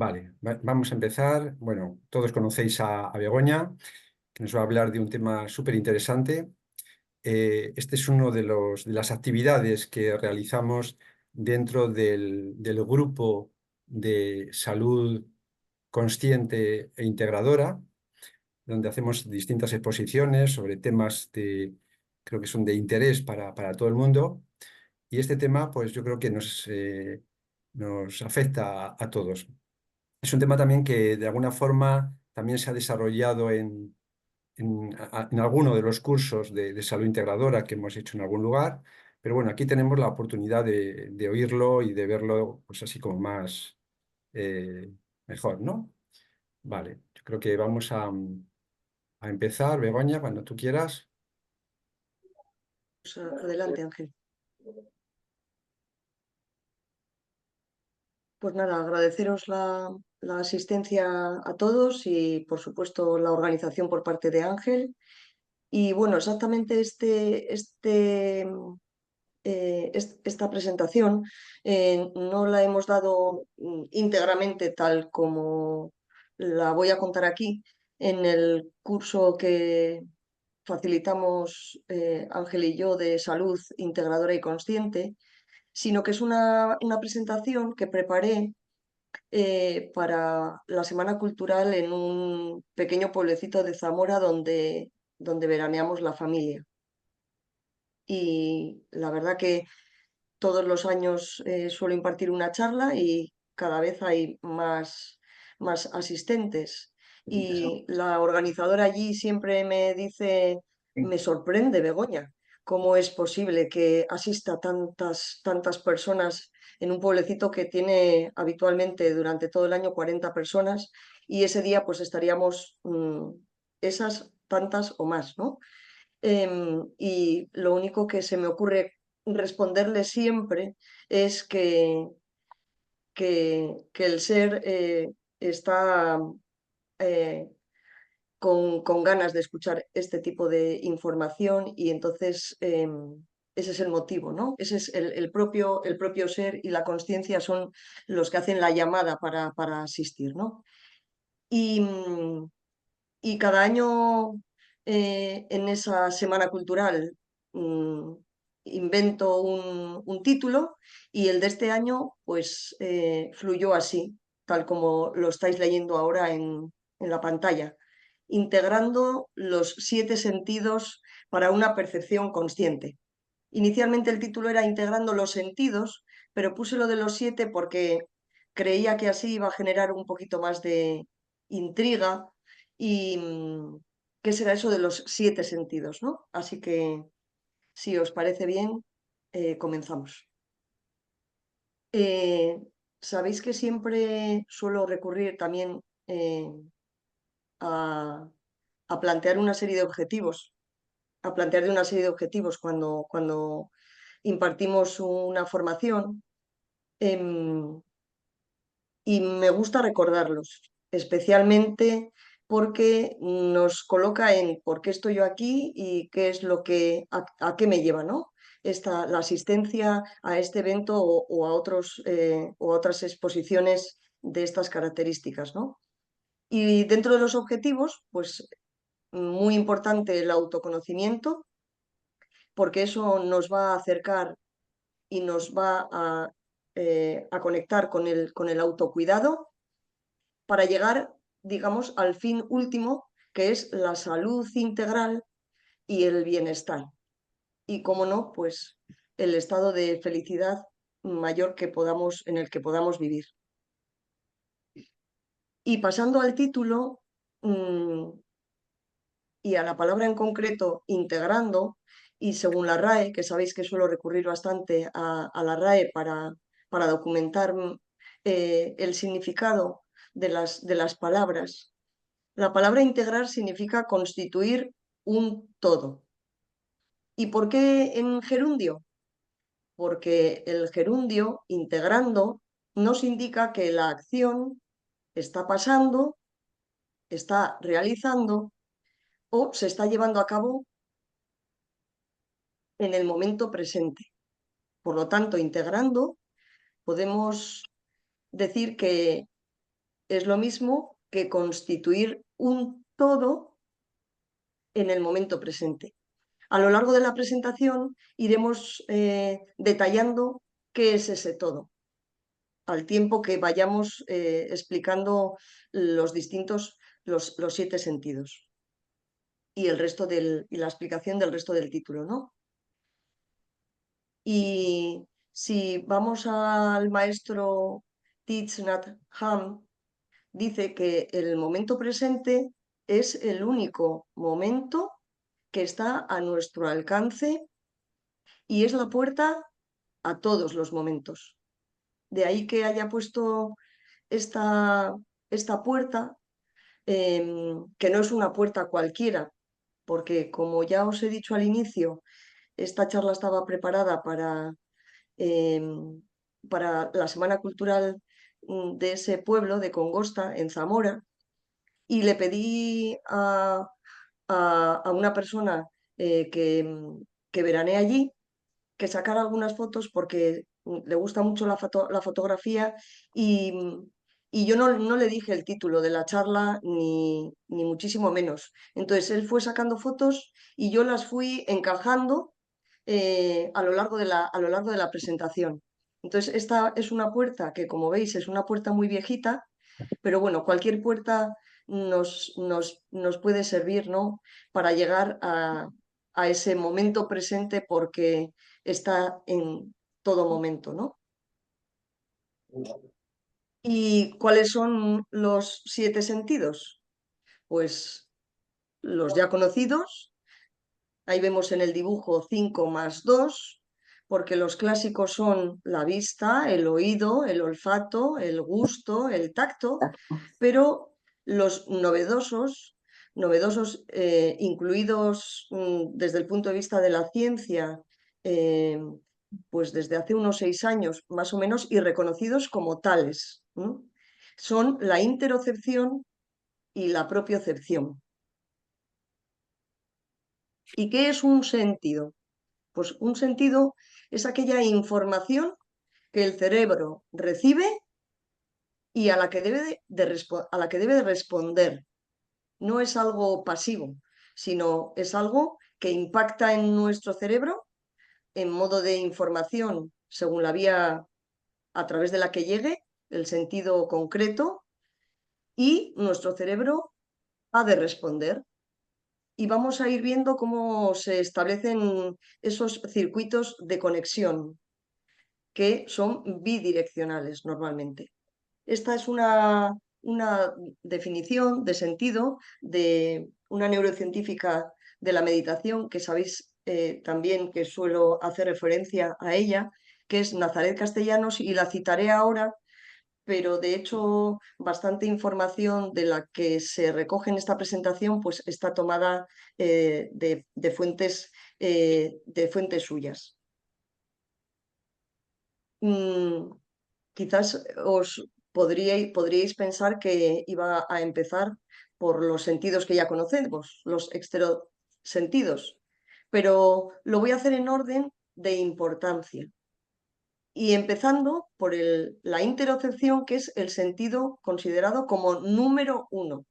Vale, vamos a empezar. Bueno, todos conocéis a Begoña, que nos va a hablar de un tema súper interesante. Este es uno de las actividades que realizamos dentro del grupo de salud consciente e integradora, donde hacemos distintas exposiciones sobre temas creo que son de interés para todo el mundo. Y este tema, pues yo creo que nos afecta a todos. Es un tema también que de alguna forma también se ha desarrollado en alguno de los cursos de salud integradora que hemos hecho en algún lugar, pero bueno, aquí tenemos la oportunidad de oírlo y de verlo pues así como más eh, mejor, ¿no? Vale, yo creo que vamos a empezar, Begoña, cuando tú quieras. Pues, adelante, Ángel. Pues nada, agradeceros la asistencia a todos y, por supuesto, la organización por parte de Ángel. Y bueno, exactamente esta presentación no la hemos dado íntegramente tal como la voy a contar aquí en el curso que facilitamos Ángel y yo de salud integradora y consciente, sino que es una presentación que preparé para la Semana Cultural en un pequeño pueblecito de Zamora donde veraneamos la familia. Y la verdad que todos los años suelo impartir una charla y cada vez hay más asistentes. Y la organizadora allí siempre me dice, me sorprende, Begoña, cómo es posible que asista tantas personas en un pueblecito que tiene habitualmente durante todo el año 40 personas y ese día pues estaríamos esas tantas o más, ¿no? Y lo único que se me ocurre responderle siempre es que el ser está eh, con ganas de escuchar este tipo de información y entonces ese es el motivo, ¿no? Ese es el propio ser y la conciencia son los que hacen la llamada para asistir, ¿no? Y, y cada año en esa semana cultural mm, invento un título y el de este año pues fluyó así, tal como lo estáis leyendo ahora en la pantalla, integrando los 7 sentidos para una percepción consciente. Inicialmente el título era Integrando los sentidos, pero puse lo de los 7 porque creía que así iba a generar un poquito más de intriga y qué será eso de los 7 sentidos, ¿no? Así que, si os parece bien, comenzamos. Eh, Sabéis que siempre suelo recurrir también a, a plantear una serie de objetivos, a plantear una serie de objetivos cuando impartimos una formación. em, y me gusta recordarlos, especialmente porque nos coloca en por qué estoy yo aquí y qué es a qué me lleva, ¿no? La asistencia a este evento o a o a otras exposiciones de estas características, ¿no? Y dentro de los objetivos, pues muy importante el autoconocimiento, porque eso nos va a acercar y nos va a conectar con el autocuidado para llegar, digamos, al fin último, que es la salud integral y el bienestar. Y, cómo no, pues el estado de felicidad mayor en el que podamos vivir. Y pasando al título y a la palabra en concreto, integrando, y según la RAE, que sabéis que suelo recurrir bastante a la RAE para documentar el significado de las palabras. La palabra integrar significa constituir un todo. ¿Y por qué en gerundio? Porque el gerundio, integrando, nos indica que la acción está pasando, está realizando o se está llevando a cabo en el momento presente. Por lo tanto, integrando, podemos decir que es lo mismo que constituir un todo en el momento presente. A lo largo de la presentación iremos detallando qué es ese todo, al tiempo que vayamos explicando los distintos, los 7 sentidos y, y la explicación del resto del título, ¿no? Y si vamos al maestro Thich Nhat Hanh, dice que el momento presente es el único momento que está a nuestro alcance y es la puerta a todos los momentos. De ahí que haya puesto esta, esta puerta, que no es una puerta cualquiera, porque como ya os he dicho al inicio, esta charla estaba preparada para la Semana Cultural de ese pueblo, de Congosta, en Zamora, y le pedí a una persona que veranea allí que sacara algunas fotos porque le gusta mucho la fotografía y, y yo no le dije el título de la charla ni muchísimo menos. Entonces él fue sacando fotos y yo las fui encajando a lo largo de la presentación. Entonces esta es una puerta que, como veis, es una puerta muy viejita, pero bueno, cualquier puerta nos puede servir, ¿no? Para llegar a ese momento presente porque está en todo momento, ¿no? ¿Y cuáles son los 7 sentidos? Pues los ya conocidos, ahí vemos en el dibujo 5 más 2, porque los clásicos son la vista, el oído, el olfato, el gusto, el tacto, pero los novedosos incluidos desde el punto de vista de la ciencia, eh, pues desde hace unos 6 años más o menos, y reconocidos como tales, ¿no? Son la interocepción y la propiocepción. ¿Y qué es un sentido? Pues un sentido es aquella información que el cerebro recibe y a la que a la que debe de responder. No es algo pasivo, sino es algo que impacta en nuestro cerebro en modo de información según la vía a través de la que llegue, el sentido concreto, y nuestro cerebro ha de responder. Y vamos a ir viendo cómo se establecen esos circuitos de conexión, que son bidireccionales normalmente. Esta es una definición de sentido de una neurocientífica de la meditación, que sabéis también que suelo hacer referencia a ella, que es Nazaret Castellanos, y la citaré ahora, pero de hecho bastante información de la que se recoge en esta presentación pues está tomada de fuentes suyas. Quizás podríais pensar que iba a empezar por los sentidos que ya conocemos, los exterosentidos, pero lo voy a hacer en orden de importancia. Y empezando por la interocepción, que es el sentido considerado como número 1.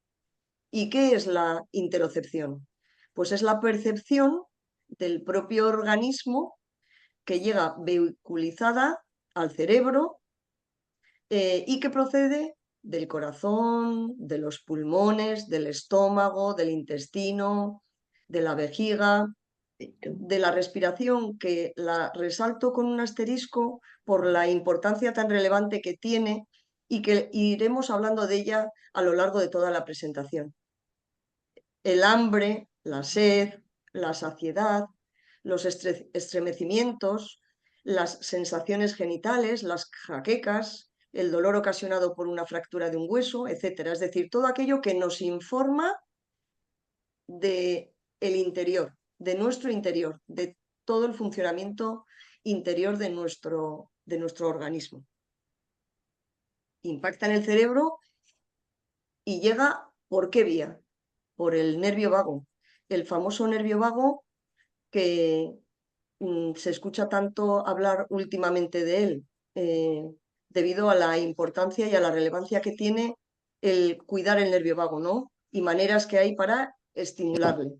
¿Y qué es la interocepción? Pues es la percepción del propio organismo que llega vehiculizada al cerebro y que procede del corazón, de los pulmones, del estómago, del intestino, de la vejiga, de la respiración, que la resalto con un asterisco por la importancia tan relevante que tiene y que iremos hablando de ella a lo largo de toda la presentación. El hambre, la sed, la saciedad, los estremecimientos, las sensaciones genitales, las jaquecas, el dolor ocasionado por una fractura de un hueso, etcétera. Es decir, todo aquello que nos informa de el interior, de nuestro interior, de todo el funcionamiento interior de nuestro organismo. Impacta en el cerebro y llega, ¿por qué vía? Por el nervio vago, el famoso nervio vago que se escucha tanto hablar últimamente de él, debido a la importancia y a la relevancia que tiene el cuidar el nervio vago, ¿no? Y maneras que hay para estimularle.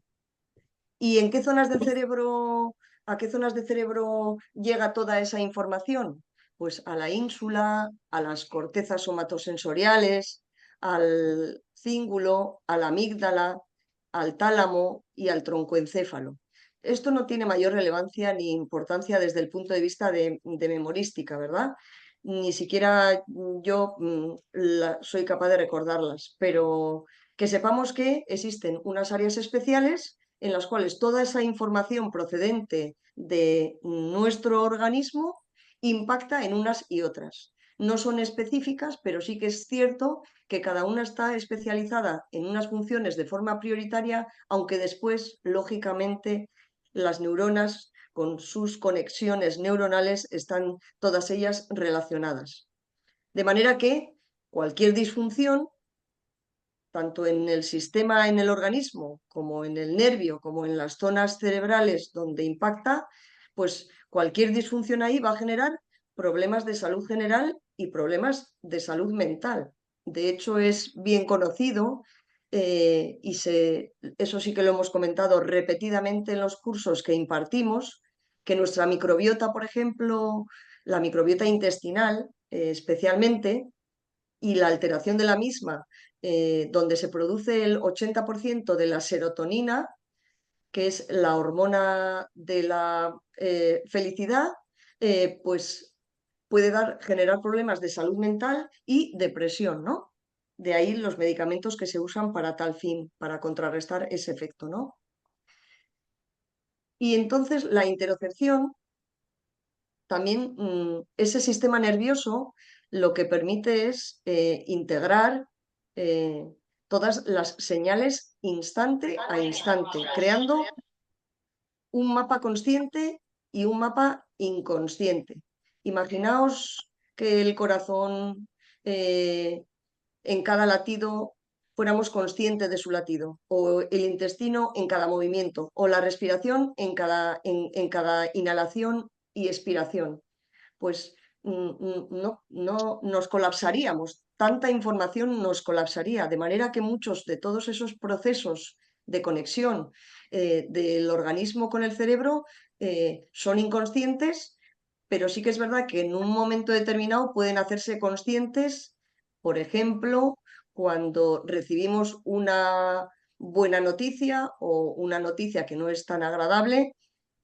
¿Y en qué zonas del cerebro, a qué zonas del cerebro llega toda esa información? Pues a la ínsula, a las cortezas somatosensoriales, al cíngulo, a la amígdala, al tálamo y al troncoencéfalo. Esto no tiene mayor relevancia ni importancia desde el punto de vista de memorística, ¿verdad? Ni siquiera yo soy capaz de recordarlas, pero que sepamos que existen unas áreas especiales en las cuales toda esa información procedente de nuestro organismo impacta en unas y otras. No son específicas, pero sí que es cierto que cada una está especializada en unas funciones de forma prioritaria, aunque después, lógicamente, las neuronas con sus conexiones neuronales están todas ellas relacionadas. De manera que cualquier disfunción tanto en el sistema, en el organismo, como en el nervio, como en las zonas cerebrales donde impacta, pues cualquier disfunción ahí va a generar problemas de salud general y problemas de salud mental. De hecho, es bien conocido eso sí que lo hemos comentado repetidamente en los cursos que impartimos, que nuestra microbiota, por ejemplo, la microbiota intestinal especialmente, y la alteración de la misma, donde se produce el 80% de la serotonina, que es la hormona de la felicidad, pues puede generar problemas de salud mental y depresión, ¿no? De ahí los medicamentos que se usan para tal fin, para contrarrestar ese efecto, ¿no? Y entonces la interocepción también, ese sistema nervioso lo que permite es integrar eh, todas las señales instante a instante, creando un mapa consciente y un mapa inconsciente. Imaginaos que el corazón en cada latido fuéramos conscientes de su latido, o el intestino en cada movimiento, o la respiración en cada inhalación y expiración. Pues no nos colapsaríamos, tanta información nos colapsaría, de manera que muchos de todos esos procesos de conexión del organismo con el cerebro son inconscientes, pero sí que es verdad que en un momento determinado pueden hacerse conscientes, por ejemplo, cuando recibimos una buena noticia o una noticia que no es tan agradable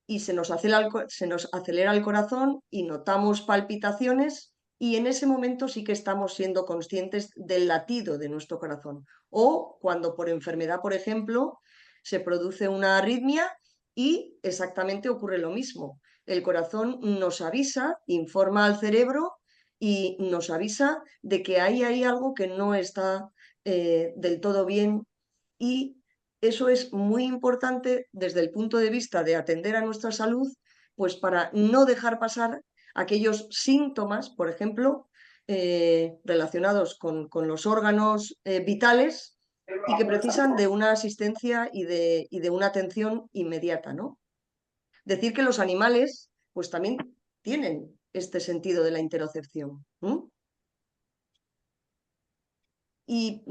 y se nos acelera el corazón y notamos palpitaciones y en ese momento sí que estamos siendo conscientes del latido de nuestro corazón. O cuando por enfermedad, por ejemplo, se produce una arritmia y exactamente ocurre lo mismo. El corazón nos avisa, informa al cerebro y nos avisa de que hay algo que no está del todo bien y eso es muy importante desde el punto de vista de atender a nuestra salud, pues para no dejar pasar aquellos síntomas, por ejemplo, relacionados con los órganos vitales y que precisan de una asistencia y de una atención inmediata, ¿no? Decir que los animales, pues también tienen este sentido de la interocepción. Y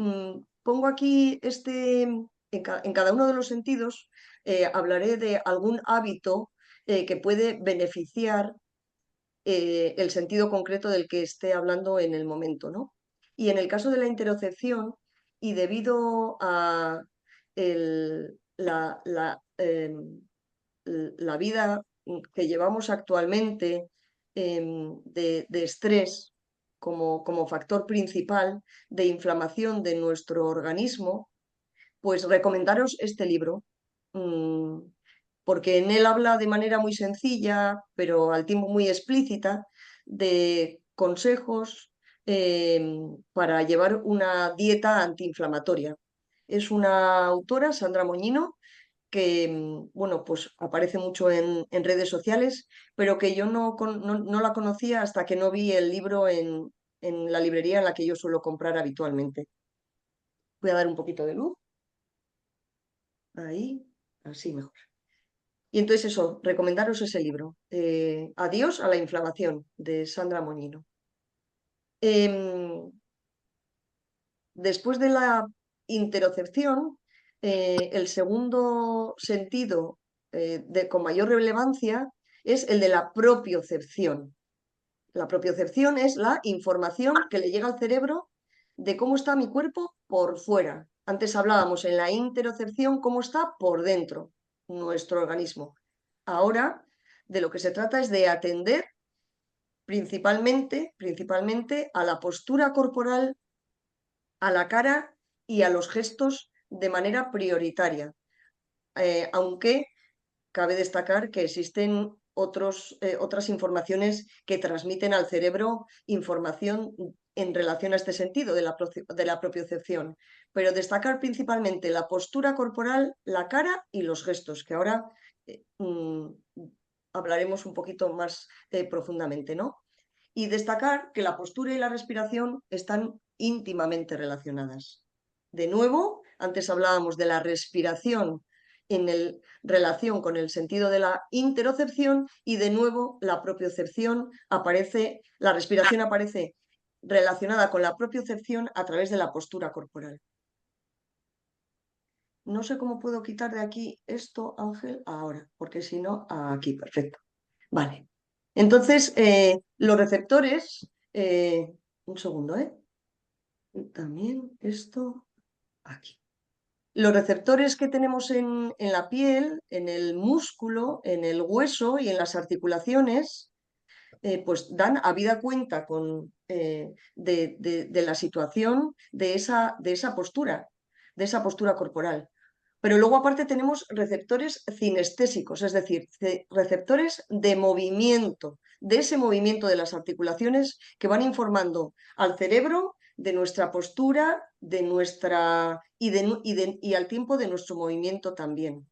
pongo aquí en cada uno de los sentidos, hablaré de algún hábito que puede beneficiar el sentido concreto del que esté hablando en el momento, ¿no? Y en el caso de la interocepción, y debido a la vida que llevamos actualmente de estrés como factor principal de inflamación de nuestro organismo, pues recomendaros este libro, mm, porque en él habla de manera muy sencilla, pero al tiempo muy explícita, de consejos para llevar una dieta antiinflamatoria. Es una autora, Sandra Moñino, que bueno, pues aparece mucho en redes sociales, pero que yo no la conocía hasta que no vi el libro en la librería en la que yo suelo comprar habitualmente. Voy a dar un poquito de luz, ahí, así mejor. Y entonces eso, recomendaros ese libro, Adiós a la inflamación, de Sandra Moñino. Em, Después de la interocepción, el segundo sentido con mayor relevancia es el de la propiocepción. La propiocepción es la información que le llega al cerebro de cómo está mi cuerpo por fuera. Antes hablábamos en la interocepción cómo está por dentro nuestro organismo. Ahora de lo que se trata es de atender principalmente a la postura corporal, a la cara y a los gestos de manera prioritaria. Aunque cabe destacar que existen otras informaciones que transmiten al cerebro información en relación a este sentido de la propiocepción, pero destacar principalmente la postura corporal, la cara y los gestos, que ahora hablaremos un poquito más profundamente, ¿no? Y destacar que la postura y la respiración están íntimamente relacionadas. De nuevo, antes hablábamos de la respiración en relación con el sentido de la interocepción y de nuevo la propiocepción aparece, la respiración aparece relacionada con la propiocepción a través de la postura corporal. No sé cómo puedo quitar de aquí esto, Ángel, ahora, porque si no, aquí, perfecto. Vale. Entonces, los receptores, un segundo, ¿eh? También esto aquí. Los receptores que tenemos en la piel, en el músculo, en el hueso y en las articulaciones, pues dan habida cuenta de la situación de esa postura corporal. Pero luego aparte tenemos receptores cinestésicos, es decir, receptores de movimiento, de ese movimiento de las articulaciones que van informando al cerebro de nuestra postura, de nuestra y al tiempo de nuestro movimiento también.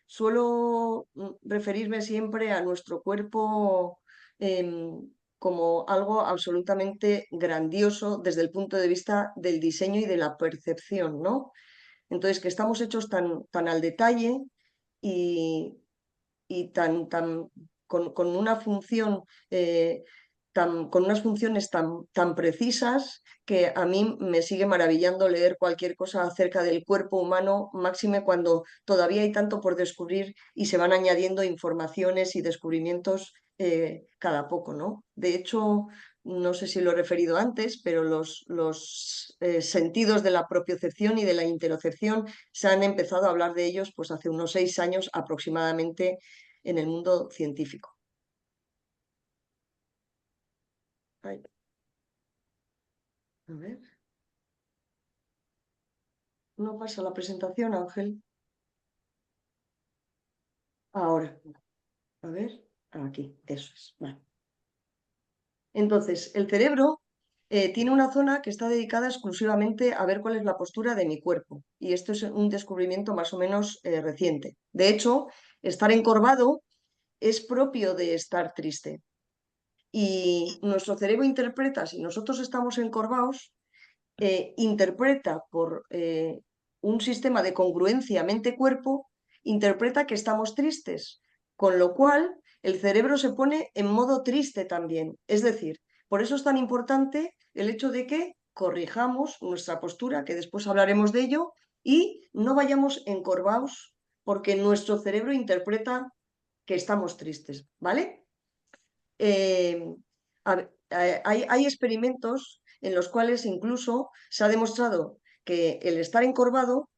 Suelo referirme siempre a nuestro cuerpo como algo absolutamente grandioso desde el punto de vista del diseño y de la percepción, ¿no? Entonces, que estamos hechos tan al detalle y, y con una función, con unas funciones tan precisas que a mí me sigue maravillando leer cualquier cosa acerca del cuerpo humano, máxime cuando todavía hay tanto por descubrir y se van añadiendo informaciones y descubrimientos cada poco, ¿no? De hecho, no sé si lo he referido antes, pero los sentidos de la propiocepción y de la interocepción se han empezado a hablar de ellos pues hace unos 6 años aproximadamente en el mundo científico. Ay, a ver, no pasa la presentación, Ángel. Ahora, a ver, aquí, eso es. Vale. Entonces, el cerebro tiene una zona que está dedicada exclusivamente a ver cuál es la postura de mi cuerpo. Y esto es un descubrimiento más o menos reciente. De hecho, estar encorvado es propio de estar triste. Y nuestro cerebro interpreta, si nosotros estamos encorvados, interpreta por un sistema de congruencia mente-cuerpo, interpreta que estamos tristes, con lo cual el cerebro se pone en modo triste también. Es decir, por eso es tan importante el hecho de que corrijamos nuestra postura, que después hablaremos de ello, y no vayamos encorvados porque nuestro cerebro interpreta que estamos tristes, ¿vale? Hay experimentos en los cuales incluso se ha demostrado que el estar encorvado,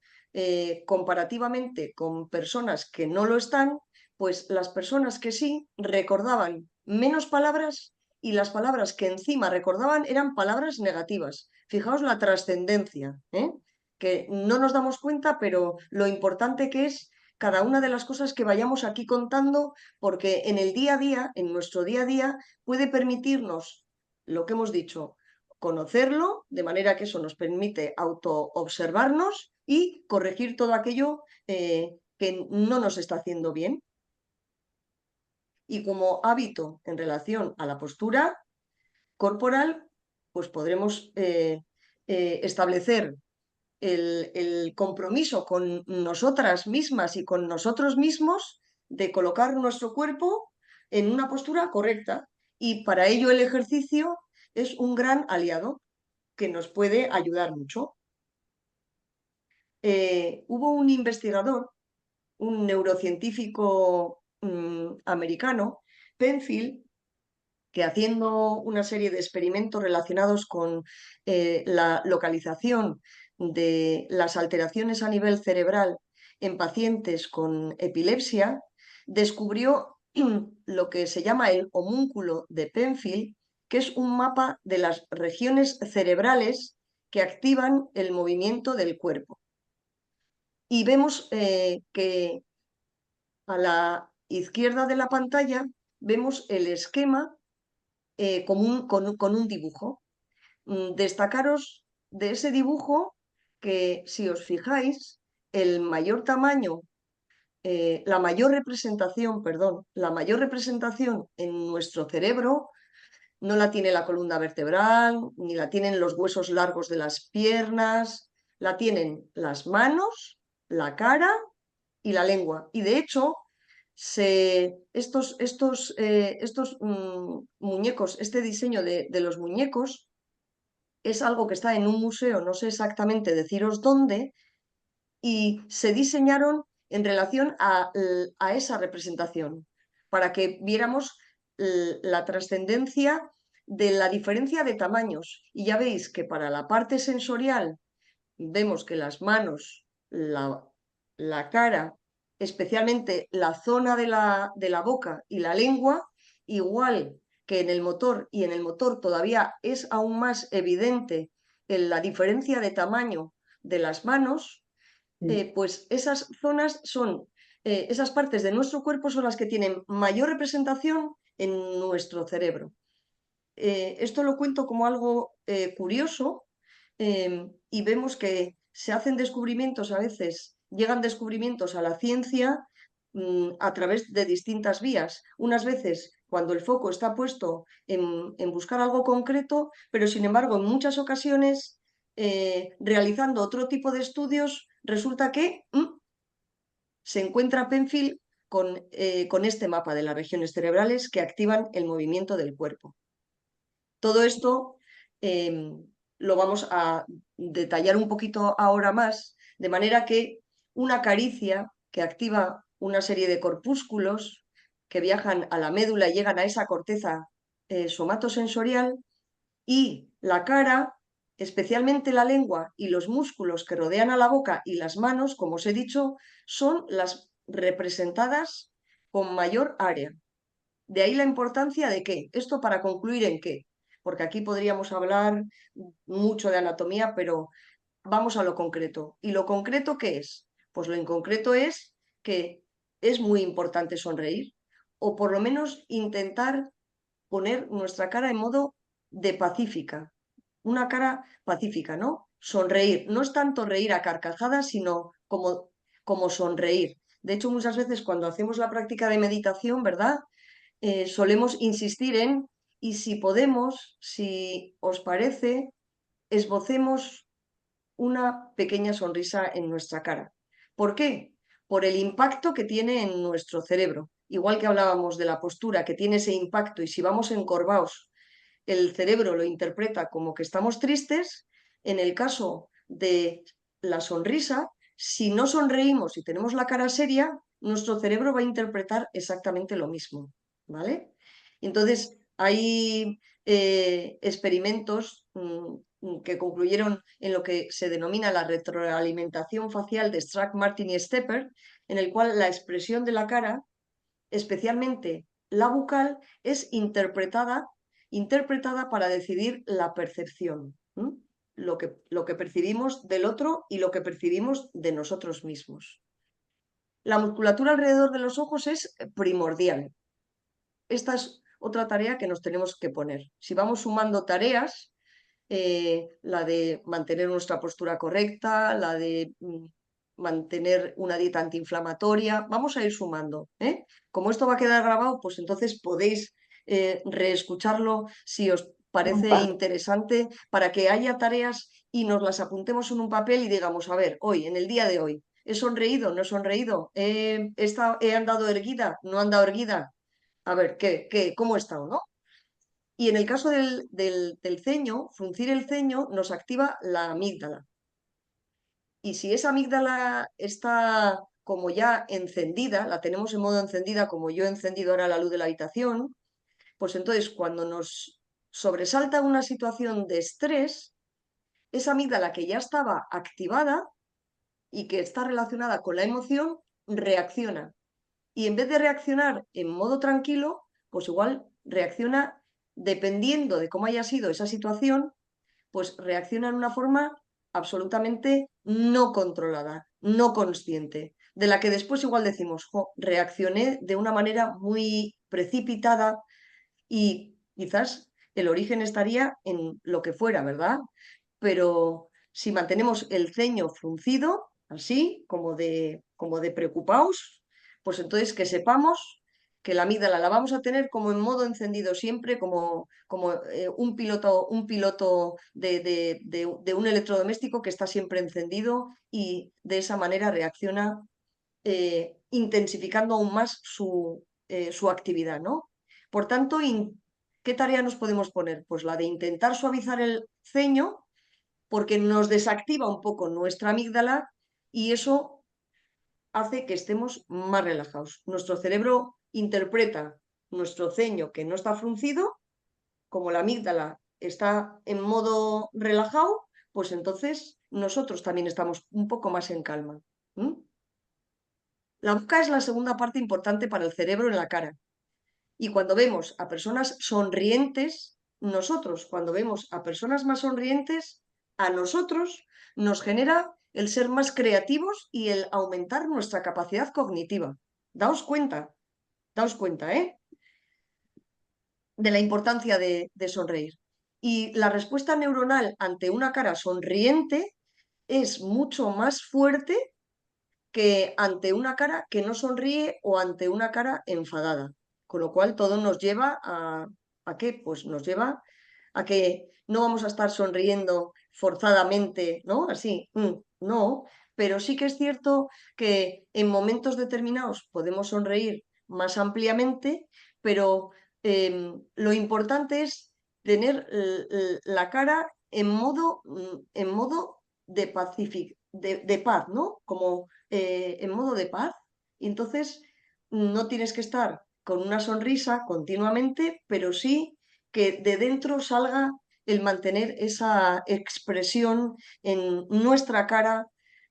comparativamente con personas que no lo están, pues las personas que sí recordaban menos palabras y las palabras que encima recordaban eran palabras negativas. Fijaos la trascendencia, ¿eh? Que no nos damos cuenta, pero lo importante que es cada una de las cosas que vayamos aquí contando, porque en el día a día, en nuestro día a día, puede permitirnos lo que hemos dicho, conocerlo, de manera que eso nos permite autoobservarnos y corregir todo aquello que no nos está haciendo bien. Y como hábito en relación a la postura corporal, pues podremos establecer el compromiso con nosotras mismas y con nosotros mismos de colocar nuestro cuerpo en una postura correcta. Y para ello el ejercicio es un gran aliado. que nos puede ayudar mucho. Hubo un investigador, un neurocientífico americano, Penfield, que haciendo una serie de experimentos relacionados con la localización de las alteraciones a nivel cerebral en pacientes con epilepsia, descubrió lo que se llama el homúnculo de Penfield, que es un mapa de las regiones cerebrales que activan el movimiento del cuerpo. Y vemos que a la izquierda de la pantalla vemos el esquema con un dibujo. Destacaros de ese dibujo que, si os fijáis, el mayor tamaño, la mayor representación en nuestro cerebro no la tiene la columna vertebral, ni la tienen los huesos largos de las piernas, la tienen las manos, la cara y la lengua. Y de hecho, estos muñecos, este diseño de los muñecos, es algo que está en un museo, no sé exactamente deciros dónde, y se diseñaron en relación a esa representación, para que viéramos la trascendencia de la diferencia de tamaños. Y ya veis que para la parte sensorial vemos que las manos, la cara, especialmente la zona de la boca y la lengua, igual que en el motor, y en el motor todavía es aún más evidente en la diferencia de tamaño de las manos, pues esas zonas son, esas partes de nuestro cuerpo son las que tienen mayor representación en nuestro cerebro. Esto lo cuento como algo curioso, y vemos que se hacen descubrimientos a veces, llegan descubrimientos a la ciencia a través de distintas vías. Unas veces cuando el foco está puesto en buscar algo concreto, pero sin embargo en muchas ocasiones realizando otro tipo de estudios resulta que se encuentra Penfield con este mapa de las regiones cerebrales que activan el movimiento del cuerpo. Todo esto lo vamos a detallar un poquito ahora más, de manera que una caricia que activa una serie de corpúsculos que viajan a la médula y llegan a esa corteza somatosensorial, y la cara, especialmente la lengua y los músculos que rodean a la boca y las manos, como os he dicho, son las representadas con mayor área. De ahí la importancia de qué. Esto para concluir en qué, porque aquí podríamos hablar mucho de anatomía, pero vamos a lo concreto. ¿Y lo concreto qué es? Pues lo inconcreto es que es muy importante sonreír, o por lo menos intentar poner nuestra cara en modo de pacífica, una cara pacífica, ¿no? Sonreír, no es tanto reír a carcajadas, sino como sonreír. De hecho, muchas veces cuando hacemos la práctica de meditación, ¿verdad? Solemos insistir en, y si podemos, si os parece, esbocemos una pequeña sonrisa en nuestra cara. ¿Por qué? Por el impacto que tiene en nuestro cerebro. Igual que hablábamos de la postura, que tiene ese impacto, y si vamos encorvados, el cerebro lo interpreta como que estamos tristes. En el caso de la sonrisa, si no sonreímos y tenemos la cara seria, nuestro cerebro va a interpretar exactamente lo mismo, ¿vale? Entonces, hay experimentos que concluyeron en lo que se denomina la retroalimentación facial de Strack, Martin y Stepper, en el cual la expresión de la cara, especialmente la bucal, es interpretada para decidir la percepción, lo que percibimos del otro y lo que percibimos de nosotros mismos. La musculatura alrededor de los ojos es primordial. Esta es otra tarea que nos tenemos que poner. Si vamos sumando tareas, la de mantener nuestra postura correcta, la de mantener una dieta antiinflamatoria, vamos a ir sumando. Como esto va a quedar grabado, pues entonces podéis reescucharlo si os parece interesante, para que haya tareas y nos las apuntemos en un papel y digamos, a ver, hoy, en el día de hoy, ¿he sonreído? ¿No he sonreído? ¿He andado erguida? ¿No he andado erguida? A ver, ¿cómo he estado, no? Y en el caso del ceño, fruncir el ceño nos activa la amígdala. Y si esa amígdala está como ya encendida, la tenemos en modo encendida, como yo he encendido ahora la luz de la habitación, pues entonces cuando nos sobresalta una situación de estrés, esa amígdala que ya estaba activada y que está relacionada con la emoción, reacciona. Y en vez de reaccionar en modo tranquilo, pues igual reacciona dependiendo de cómo haya sido esa situación, pues reacciona en una forma absolutamente no controlada, no consciente, de la que después igual decimos, jo, reaccioné de una manera muy precipitada y quizás el origen estaría en lo que fuera, ¿verdad? Pero si mantenemos el ceño fruncido, así, como de preocupados, pues entonces que sepamos que la amígdala la vamos a tener como en modo encendido siempre, como un piloto de un electrodoméstico que está siempre encendido y de esa manera reacciona intensificando aún más su actividad, ¿no? Por tanto, ¿qué tarea nos podemos poner? Pues la de intentar suavizar el ceño porque nos desactiva un poco nuestra amígdala y eso hace que estemos más relajados. Nuestro cerebro interpreta nuestro ceño que no está fruncido, como la amígdala está en modo relajado, pues entonces nosotros también estamos un poco más en calma. ¿Mm? La boca es la segunda parte importante para el cerebro en la cara. Y cuando vemos a personas sonrientes, nosotros, cuando vemos a personas más sonrientes, a nosotros nos genera el ser más creativos y el aumentar nuestra capacidad cognitiva. Daos cuenta, ¿eh? De la importancia de sonreír. Y la respuesta neuronal ante una cara sonriente es mucho más fuerte que ante una cara que no sonríe o ante una cara enfadada. Con lo cual todo nos lleva ¿a qué? Pues nos lleva a que no vamos a estar sonriendo forzadamente, ¿no? Así, no, pero sí que es cierto que en momentos determinados podemos sonreír más ampliamente, pero lo importante es tener la cara en modo de paz, ¿no? Como en modo de paz. Y entonces no tienes que estar con una sonrisa continuamente, pero sí que de dentro salga el mantener esa expresión en nuestra cara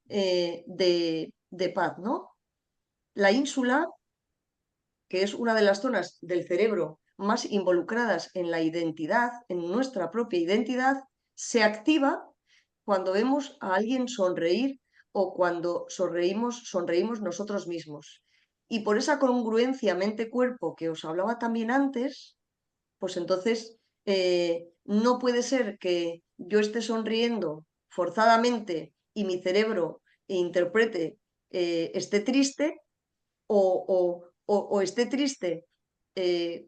de paz, ¿no? La ínsula, que es una de las zonas del cerebro más involucradas en la identidad, en nuestra propia identidad, se activa cuando vemos a alguien sonreír o cuando sonreímos nosotros mismos. Y por esa congruencia mente-cuerpo que os hablaba también antes, pues entonces no puede ser que yo esté sonriendo forzadamente y mi cerebro interprete esté triste o esté triste,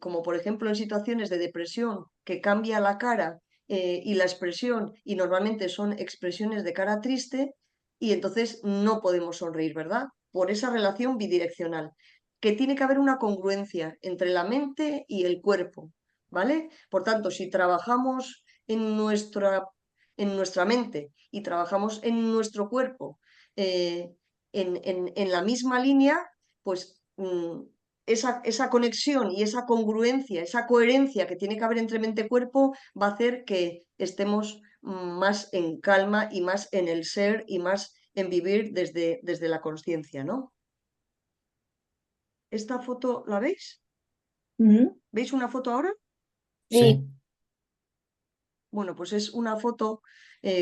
como por ejemplo en situaciones de depresión, que cambia la cara y la expresión, y normalmente son expresiones de cara triste, y entonces no podemos sonreír, ¿verdad? Por esa relación bidireccional, que tiene que haber una congruencia entre la mente y el cuerpo, ¿vale? Por tanto, si trabajamos en nuestra mente y trabajamos en nuestro cuerpo en la misma línea, pues esa conexión y esa congruencia, esa coherencia que tiene que haber entre mente y cuerpo va a hacer que estemos más en calma y más en el ser y más en vivir desde la conciencia, ¿no? ¿Esta foto la veis? Ujú. ¿Veis una foto ahora? Sí, Sí. Bueno, pues es una foto,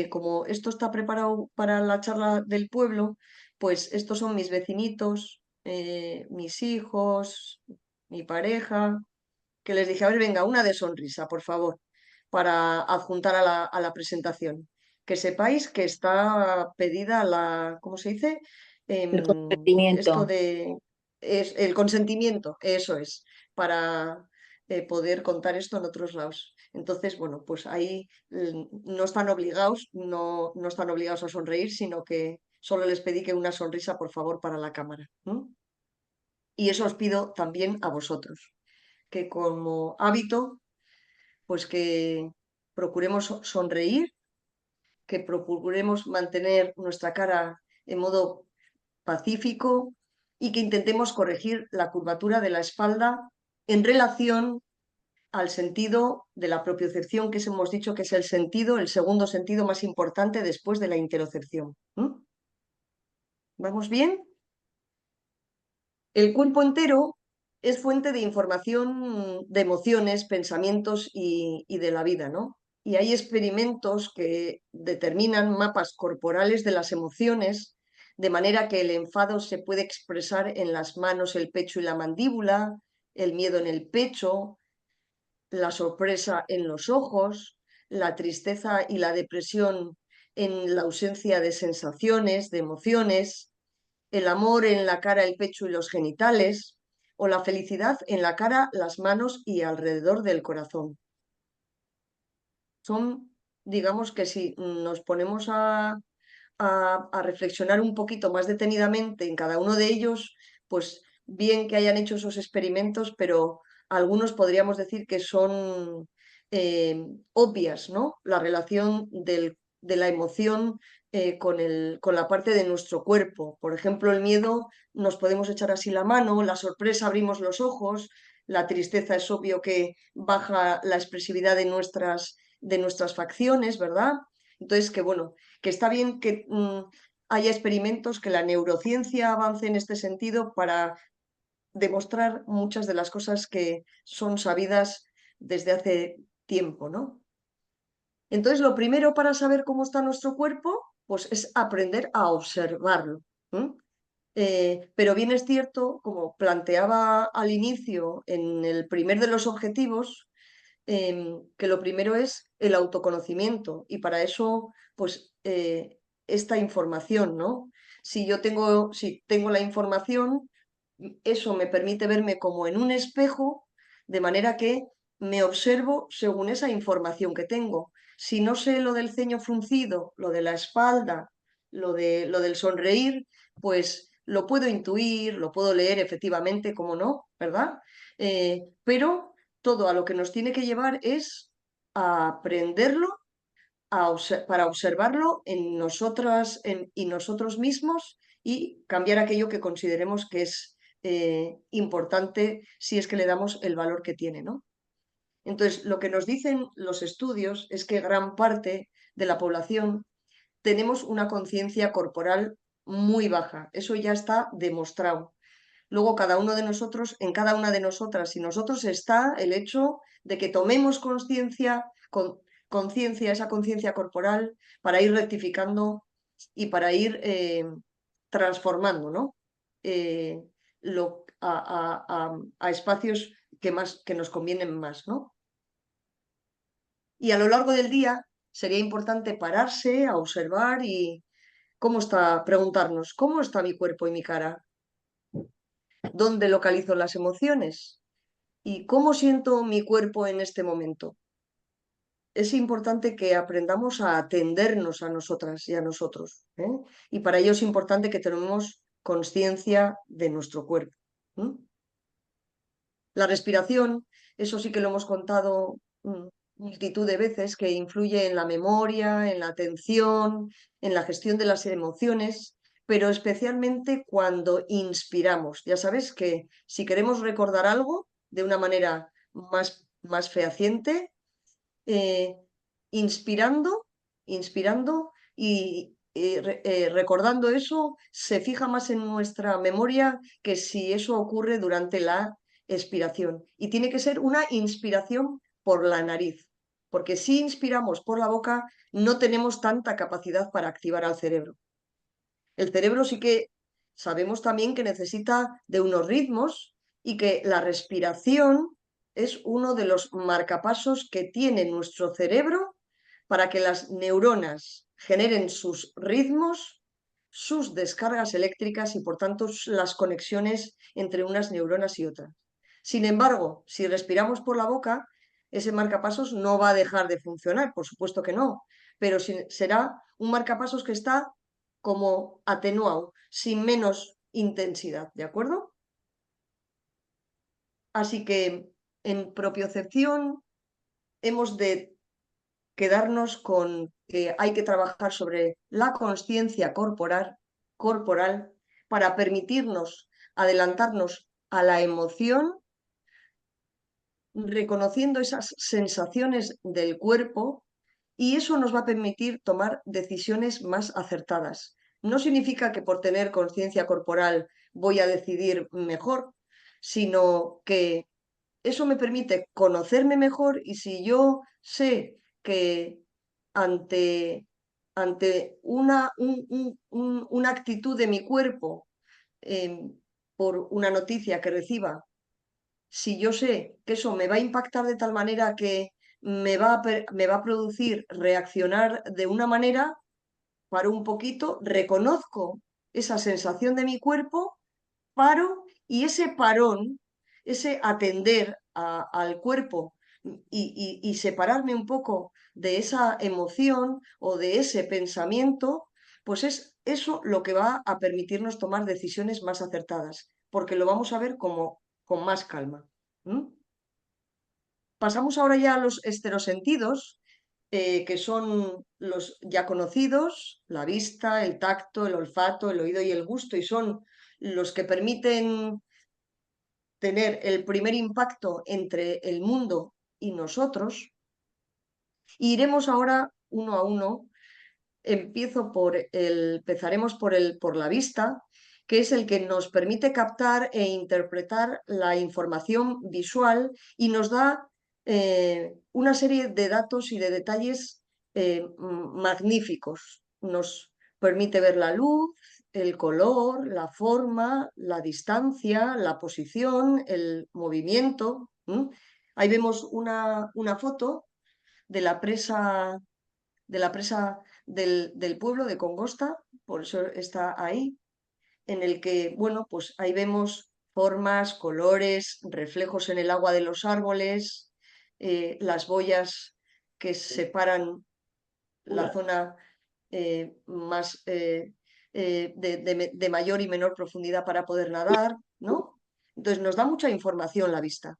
como esto está preparado para la charla del pueblo, pues estos son mis vecinitos, mis hijos, mi pareja, que les dije, a ver, venga, una de sonrisa, por favor, para adjuntar a la presentación. Que sepáis que está pedida ¿cómo se dice? el Esto consentimiento. es el consentimiento, eso es, para poder contar esto en otros lados. Entonces, bueno, pues ahí no están obligados, no están obligados a sonreír, sino que solo les pedí que una sonrisa, por favor, para la cámara. Y eso os pido también a vosotros, que como hábito pues que procuremos sonreír, que procuremos mantener nuestra cara en modo pacífico y que intentemos corregir la curvatura de la espalda en relación al sentido de la propiocepción, que hemos dicho que es el segundo sentido más importante después de la interocepción. ¿Vamos bien? El cuerpo entero es fuente de información, de emociones, pensamientos y de la vida, ¿no? Y hay experimentos que determinan mapas corporales de las emociones, de manera que el enfado se puede expresar en las manos, el pecho y la mandíbula, el miedo en el pecho, la sorpresa en los ojos, la tristeza y la depresión en la ausencia de sensaciones, de emociones, el amor en la cara, el pecho y los genitales, o la felicidad en la cara, las manos y alrededor del corazón. Son, digamos que si nos ponemos a reflexionar un poquito más detenidamente en cada uno de ellos, pues bien que hayan hecho esos experimentos, pero algunos podríamos decir que son obvias, ¿no? La relación de la emoción con la parte de nuestro cuerpo. Por ejemplo, el miedo nos podemos echar así la mano, la sorpresa abrimos los ojos, la tristeza es obvio que baja la expresividad de nuestras facciones, ¿verdad? Entonces, que bueno, que está bien que haya experimentos, que la neurociencia avance en este sentido para demostrar muchas de las cosas que son sabidas desde hace tiempo, ¿no? Entonces, lo primero para saber cómo está nuestro cuerpo, pues es aprender a observarlo. Pero bien es cierto, como planteaba al inicio en el primer de los objetivos, que lo primero es el autoconocimiento y para eso, pues, esta información, ¿no? Si tengo la información, eso me permite verme como en un espejo, de manera que me observo según esa información que tengo. Si no sé lo del ceño fruncido, lo de la espalda, lo del sonreír, pues lo puedo intuir, lo puedo leer efectivamente, como no, ¿verdad? Pero todo a lo que nos tiene que llevar es a aprenderlo, para observarlo en nosotras y nosotros mismos y cambiar aquello que consideremos que es importante si es que le damos el valor que tiene, ¿no? Entonces, lo que nos dicen los estudios es que gran parte de la población tenemos una conciencia corporal muy baja. Eso ya está demostrado. Luego, cada uno de nosotros, en cada una de nosotras y nosotros está el hecho de que tomemos conciencia, esa conciencia corporal, para ir rectificando y para ir transformando, ¿no? Eh, a espacios que nos convienen más, ¿no? Y a lo largo del día sería importante pararse a observar y preguntarnos, ¿cómo está mi cuerpo y mi cara? ¿Dónde localizo las emociones? ¿Y cómo siento mi cuerpo en este momento? Es importante que aprendamos a atendernos a nosotras y a nosotros, ¿eh? Y para ello es importante que tenemos conciencia de nuestro cuerpo. La respiración, eso sí que lo hemos contado multitud de veces, que influye en la memoria, en la atención, en la gestión de las emociones, pero especialmente cuando inspiramos. Ya sabes que si queremos recordar algo de una manera más fehaciente, eh, inspirando, inspirando y recordando eso, se fija más en nuestra memoria que si eso ocurre durante la expiración. Y tiene que ser una inspiración por la nariz, porque si inspiramos por la boca, no tenemos tanta capacidad para activar al cerebro. El cerebro sí que sabemos también que necesita de unos ritmos y que la respiración es uno de los marcapasos que tiene nuestro cerebro para que las neuronas generen sus ritmos, sus descargas eléctricas y por tanto las conexiones entre unas neuronas y otras. Sin embargo, si respiramos por la boca, ese marcapasos no va a dejar de funcionar, por supuesto que no, pero será un marcapasos que está como atenuado, sin menos intensidad, ¿de acuerdo? Así que en propiocepción hemos de quedarnos con que hay que trabajar sobre la conciencia corporal para permitirnos adelantarnos a la emoción, reconociendo esas sensaciones del cuerpo, y eso nos va a permitir tomar decisiones más acertadas. No significa que por tener conciencia corporal voy a decidir mejor, sino que eso me permite conocerme mejor, y si yo sé que ante, ante una actitud de mi cuerpo, por una noticia que reciba, si yo sé que eso me va a impactar de tal manera que me va a producir reaccionar de una manera, paro un poquito, reconozco esa sensación de mi cuerpo, paro, y ese parón, ese atender al cuerpo y separarme un poco de esa emoción o de ese pensamiento, pues es eso lo que va a permitirnos tomar decisiones más acertadas, porque lo vamos a ver como con más calma. ¿Mm? Pasamos ahora ya a los estereosentidos, que son los ya conocidos: la vista, el tacto, el olfato, el oído y el gusto, y son los que permiten tener el primer impacto entre el mundo y nosotros. Iremos ahora uno a uno. Empezaremos por la vista, que es el que nos permite captar e interpretar la información visual y nos da una serie de datos y de detalles magníficos. Nos permite ver la luz, el color, la forma, la distancia, la posición, el movimiento. Ahí vemos una foto de la presa del pueblo de Congosta, por eso está ahí, en el que, bueno, pues ahí vemos formas, colores, reflejos en el agua de los árboles, las boyas que separan la zona más de mayor y menor profundidad para poder nadar, ¿no? Entonces nos da mucha información la vista.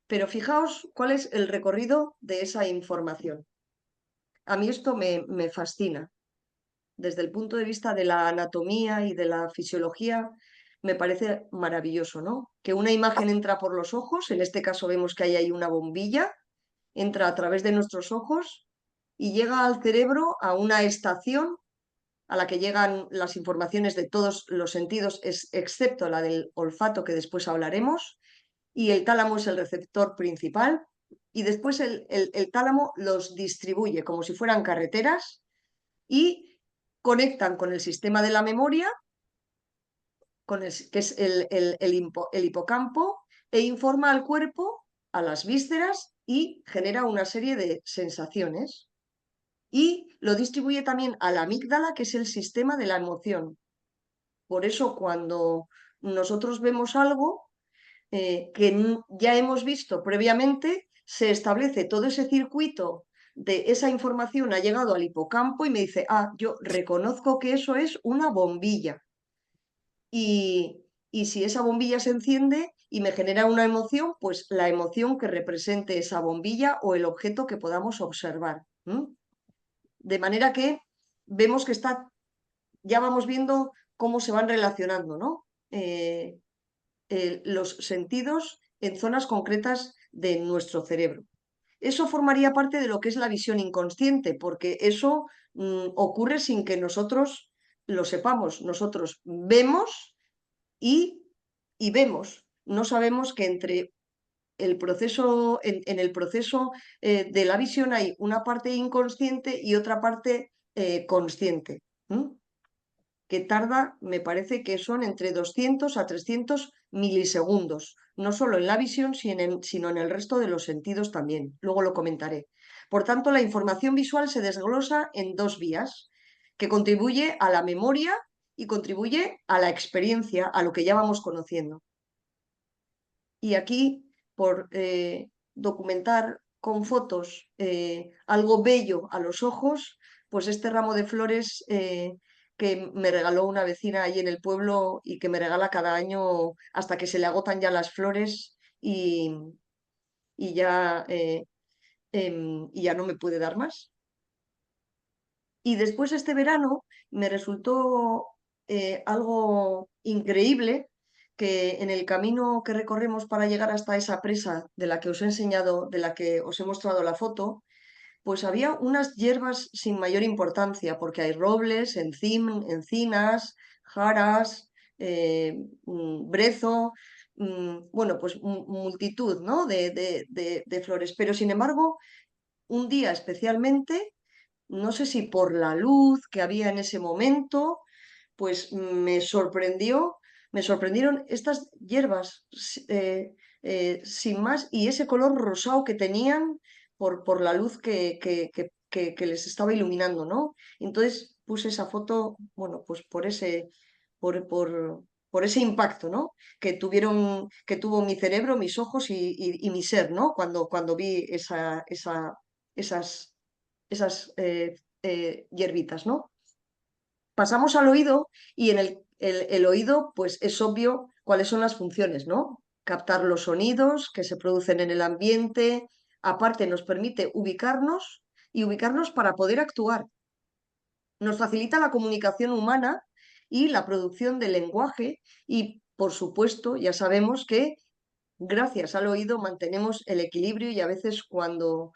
Pero fijaos cuál es el recorrido de esa información. A mí esto me fascina. Desde el punto de vista de la anatomía y de la fisiología, me parece maravilloso, ¿no? Que una imagen entra por los ojos, en este caso vemos que hay ahí una bombilla, entra a través de nuestros ojos y llega al cerebro, a una estación a la que llegan las informaciones de todos los sentidos, excepto la del olfato, que después hablaremos, y el tálamo es el receptor principal, y después el tálamo los distribuye como si fueran carreteras y conectan con el sistema de la memoria, que es el hipocampo, e informa al cuerpo, a las vísceras, y genera una serie de sensaciones. Y lo distribuye también a la amígdala, que es el sistema de la emoción. Por eso cuando nosotros vemos algo que ya hemos visto previamente, se establece todo ese circuito de esa información, ha llegado al hipocampo y me dice, yo reconozco que eso es una bombilla. Y si esa bombilla se enciende y me genera una emoción, pues la emoción que represente esa bombilla o el objeto que podamos observar. De manera que vemos que ya vamos viendo cómo se van relacionando, ¿no? Los sentidos en zonas concretas de nuestro cerebro. Eso formaría parte de lo que es la visión inconsciente, porque eso ocurre sin que nosotros lo sepamos. Nosotros vemos y vemos. No sabemos que entre el proceso, en el proceso de la visión hay una parte inconsciente y otra parte consciente, que tarda, me parece que son entre 200 a 300 milisegundos, no solo en la visión, sino en el resto de los sentidos también. Luego lo comentaré. Por tanto, la información visual se desglosa en dos vías, que contribuye a la memoria y contribuye a la experiencia, a lo que ya vamos conociendo. Y aquí, por documentar con fotos algo bello a los ojos, pues este ramo de flores que me regaló una vecina ahí en el pueblo y que me regala cada año hasta que se le agotan ya las flores y ya y ya no me puede dar más. Y después este verano me resultó algo increíble que en el camino que recorremos para llegar hasta esa presa de la que os he enseñado, de la que os he mostrado la foto, pues había unas hierbas sin mayor importancia, porque hay robles, encinas, jaras, brezo, bueno, pues multitud, ¿no? de flores. Pero sin embargo, un día especialmente, no sé si por la luz que había en ese momento, pues me sorprendieron estas hierbas sin más y ese color rosado que tenían por la luz que les estaba iluminando, ¿no? Entonces puse esa foto, bueno, pues por ese impacto, ¿no? Que tuvo mi cerebro, mis ojos y mi ser, ¿no? Cuando vi esas, esas hierbitas, ¿no? Pasamos al oído y en el oído, pues es obvio cuáles son las funciones, ¿no? Captar los sonidos que se producen en el ambiente, aparte nos permite ubicarnos y ubicarnos para poder actuar. Nos facilita la comunicación humana y la producción del lenguaje y, por supuesto, ya sabemos que gracias al oído mantenemos el equilibrio y a veces cuando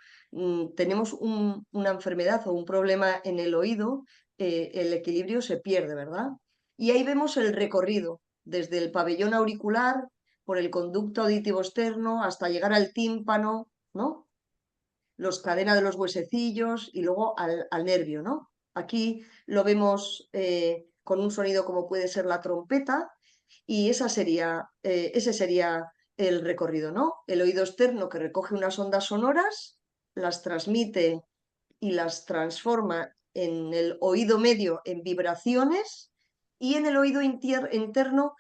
tenemos una enfermedad o un problema en el oído, el equilibrio se pierde, ¿verdad? Y ahí vemos el recorrido, desde el pabellón auricular, por el conducto auditivo externo, hasta llegar al tímpano, ¿no? Los cadena de los huesecillos y luego al nervio, ¿no? Aquí lo vemos con un sonido como puede ser la trompeta y ese sería el recorrido, ¿no? El oído externo que recoge unas ondas sonoras, las transmite y las transforma en el oído medio en vibraciones y en el oído interno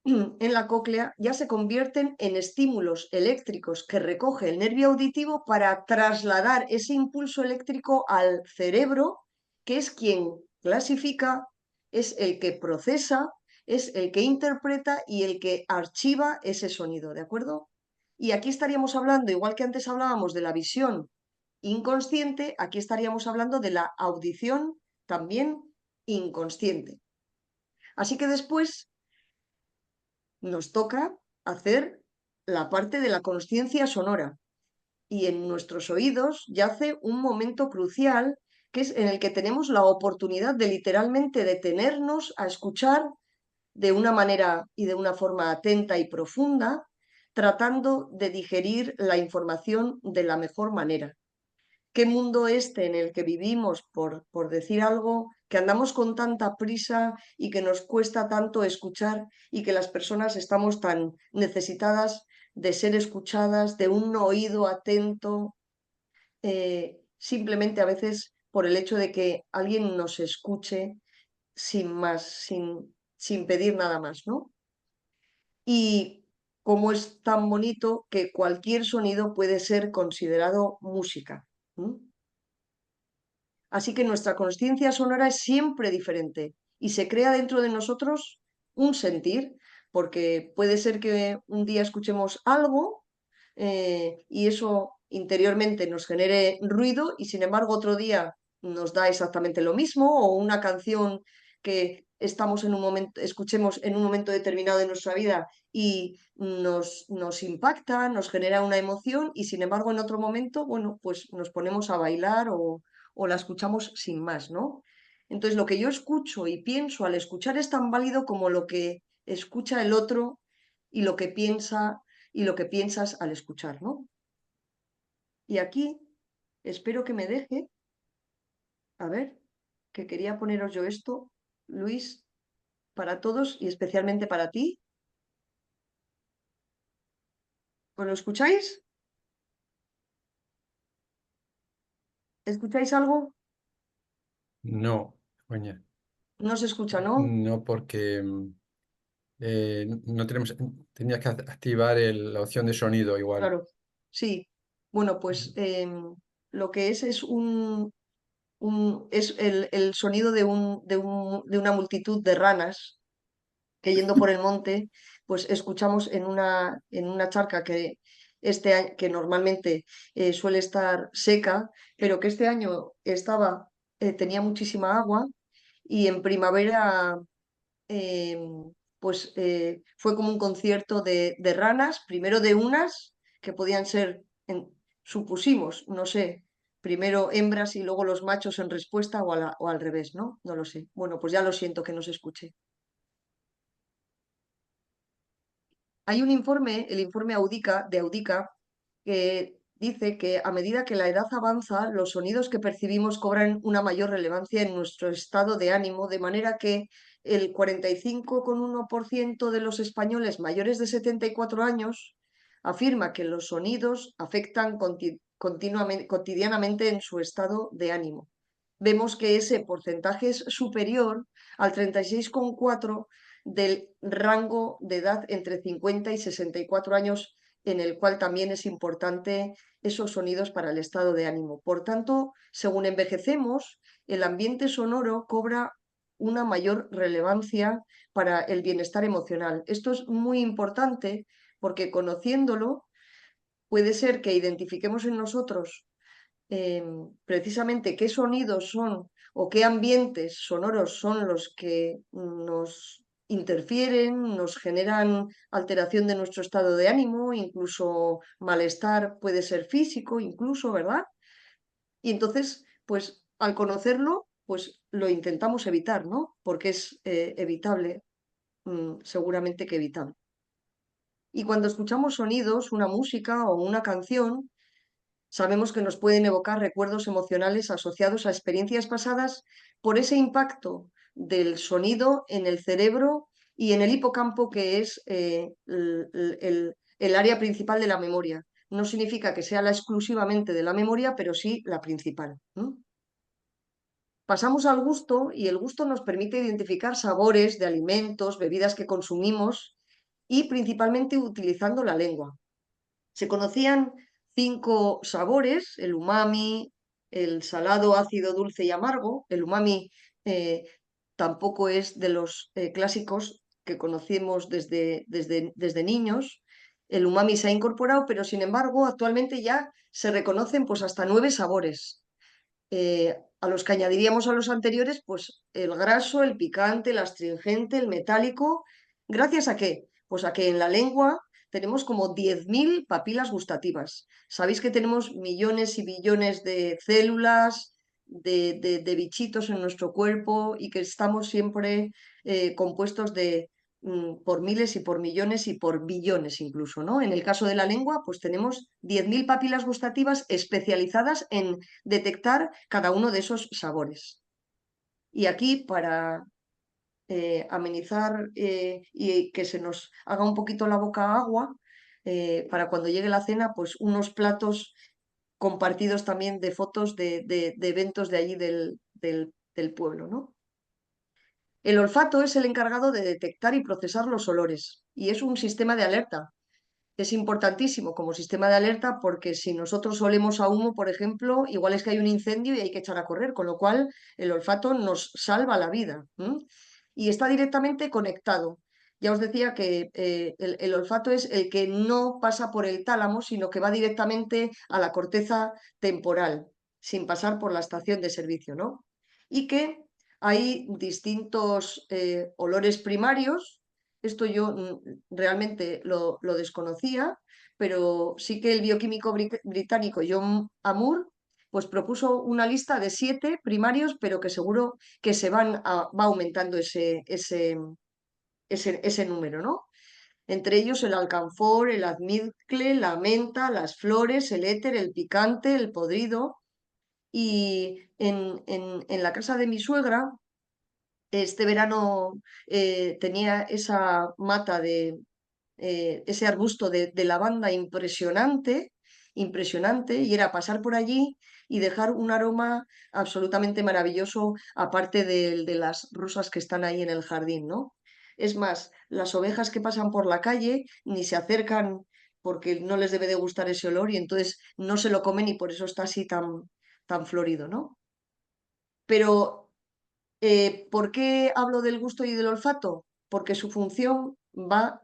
en la cóclea ya se convierten en estímulos eléctricos que recoge el nervio auditivo para trasladar ese impulso eléctrico al cerebro, que es quien clasifica, es el que procesa, es el que interpreta y el que archiva ese sonido, ¿de acuerdo? Y aquí estaríamos hablando, igual que antes hablábamos de la visión inconsciente, aquí estaríamos hablando de la audición también inconsciente. Así que después nos toca hacer la parte de la consciencia sonora y en nuestros oídos yace un momento crucial que es en el que tenemos la oportunidad de literalmente detenernos a escuchar de una manera y de una forma atenta y profunda, tratando de digerir la información de la mejor manera. ¿Qué mundo este en el que vivimos, por decir algo, que andamos con tanta prisa y que nos cuesta tanto escuchar y que las personas estamos tan necesitadas de ser escuchadas, de un oído atento, simplemente a veces por el hecho de que alguien nos escuche sin más, sin pedir nada más, ¿no? Y cómo es tan bonito que cualquier sonido puede ser considerado música. Así que nuestra consciencia sonora es siempre diferente y se crea dentro de nosotros un sentir, porque puede ser que un día escuchemos algo y eso interiormente nos genere ruido y sin embargo otro día nos da exactamente lo mismo o una canción que estamos en un momento, escuchemos en un momento determinado de nuestra vida y nos impacta, nos genera una emoción y sin embargo en otro momento, bueno, pues nos ponemos a bailar o la escuchamos sin más, ¿no? Entonces, lo que yo escucho y pienso al escuchar es tan válido como lo que escucha el otro y lo que piensa y lo que piensas al escuchar, ¿no? Y aquí espero que me deje, a ver, que quería poneros yo esto, Luis, para todos y especialmente para ti. ¿Os lo escucháis? ¿Escucháis algo? No, coña, No se escucha, ¿no? no porque no tenemos, tenía que activar la opción de sonido igual. Claro, sí. Bueno, pues lo que es es el sonido de una multitud de ranas que yendo por el monte, pues escuchamos en una charca que que normalmente suele estar seca, pero que este año tenía muchísima agua y en primavera fue como un concierto de ranas, primero de unas que podían ser, supusimos, no sé, primero hembras y luego los machos en respuesta o al revés, ¿no? No lo sé. Bueno, pues ya lo siento que no se escuche. Hay un informe, el informe de Audica, que dice que a medida que la edad avanza, los sonidos que percibimos cobran una mayor relevancia en nuestro estado de ánimo, de manera que el 45,1% de los españoles mayores de 74 años afirma que los sonidos afectan cotidianamente en su estado de ánimo. Vemos que ese porcentaje es superior al 36,4% del rango de edad entre 50 y 64 años, en el cual también es importante esos sonidos para el estado de ánimo. Por tanto, según envejecemos, el ambiente sonoro cobra una mayor relevancia para el bienestar emocional. Esto es muy importante porque conociéndolo, puede ser que identifiquemos en nosotros precisamente qué sonidos son o qué ambientes sonoros son los que nos interfieren, nos generan alteración de nuestro estado de ánimo, incluso malestar puede ser físico, incluso, ¿verdad? Y entonces, pues al conocerlo, pues lo intentamos evitar, ¿no? Porque es evitable, seguramente que evitable. Y cuando escuchamos sonidos, una música o una canción, sabemos que nos pueden evocar recuerdos emocionales asociados a experiencias pasadas por ese impacto del sonido en el cerebro y en el hipocampo, que es el área principal de la memoria. No significa que sea la exclusivamente de la memoria, pero sí la principal. Pasamos al gusto y el gusto nos permite identificar sabores de alimentos, bebidas que consumimos y principalmente utilizando la lengua. Se conocían 5 sabores: el umami, el salado, ácido, dulce y amargo. El umami eh, tampoco es de los clásicos que conocemos desde niños. El umami se ha incorporado, pero sin embargo actualmente ya se reconocen pues hasta 9 sabores. A los que añadiríamos a los anteriores, pues el graso, el picante, el astringente, el metálico. ¿Gracias a qué? Pues a que en la lengua tenemos como 10.000 papilas gustativas. Sabéis que tenemos millones y billones de células, de bichitos en nuestro cuerpo y que estamos siempre compuestos por miles y por millones y por billones incluso, ¿no? En el caso de la lengua, pues tenemos 10.000 papilas gustativas especializadas en detectar cada uno de esos sabores. Y aquí, para amenizar y que se nos haga un poquito la boca agua, para cuando llegue la cena, pues unos platos compartidos también de fotos de eventos de allí del pueblo, ¿no? El olfato es el encargado de detectar y procesar los olores y es un sistema de alerta. Es importantísimo como sistema de alerta porque si nosotros olemos a humo, por ejemplo, igual es que hay un incendio y hay que echar a correr, con lo cual el olfato nos salva la vida. Y está directamente conectado. Ya os decía que el olfato es el que no pasa por el tálamo, sino que va directamente a la corteza temporal, sin pasar por la estación de servicio, ¿no? Y que hay distintos olores primarios. Esto yo realmente lo desconocía, pero sí que el bioquímico británico John Amour pues propuso una lista de 7 primarios, pero que seguro que va aumentando ese número, ¿no? Entre ellos el alcanfor, el almizcle, la menta, las flores, el éter, el picante, el podrido. Y en la casa de mi suegra, este verano tenía esa mata ese arbusto de lavanda impresionante, impresionante, y era pasar por allí y dejar un aroma absolutamente maravilloso, aparte de las rosas que están ahí en el jardín, ¿no? Es más, las ovejas que pasan por la calle ni se acercan porque no les debe de gustar ese olor y entonces no se lo comen y por eso está así tan florido, ¿no? Pero ¿por qué hablo del gusto y del olfato? Porque su función va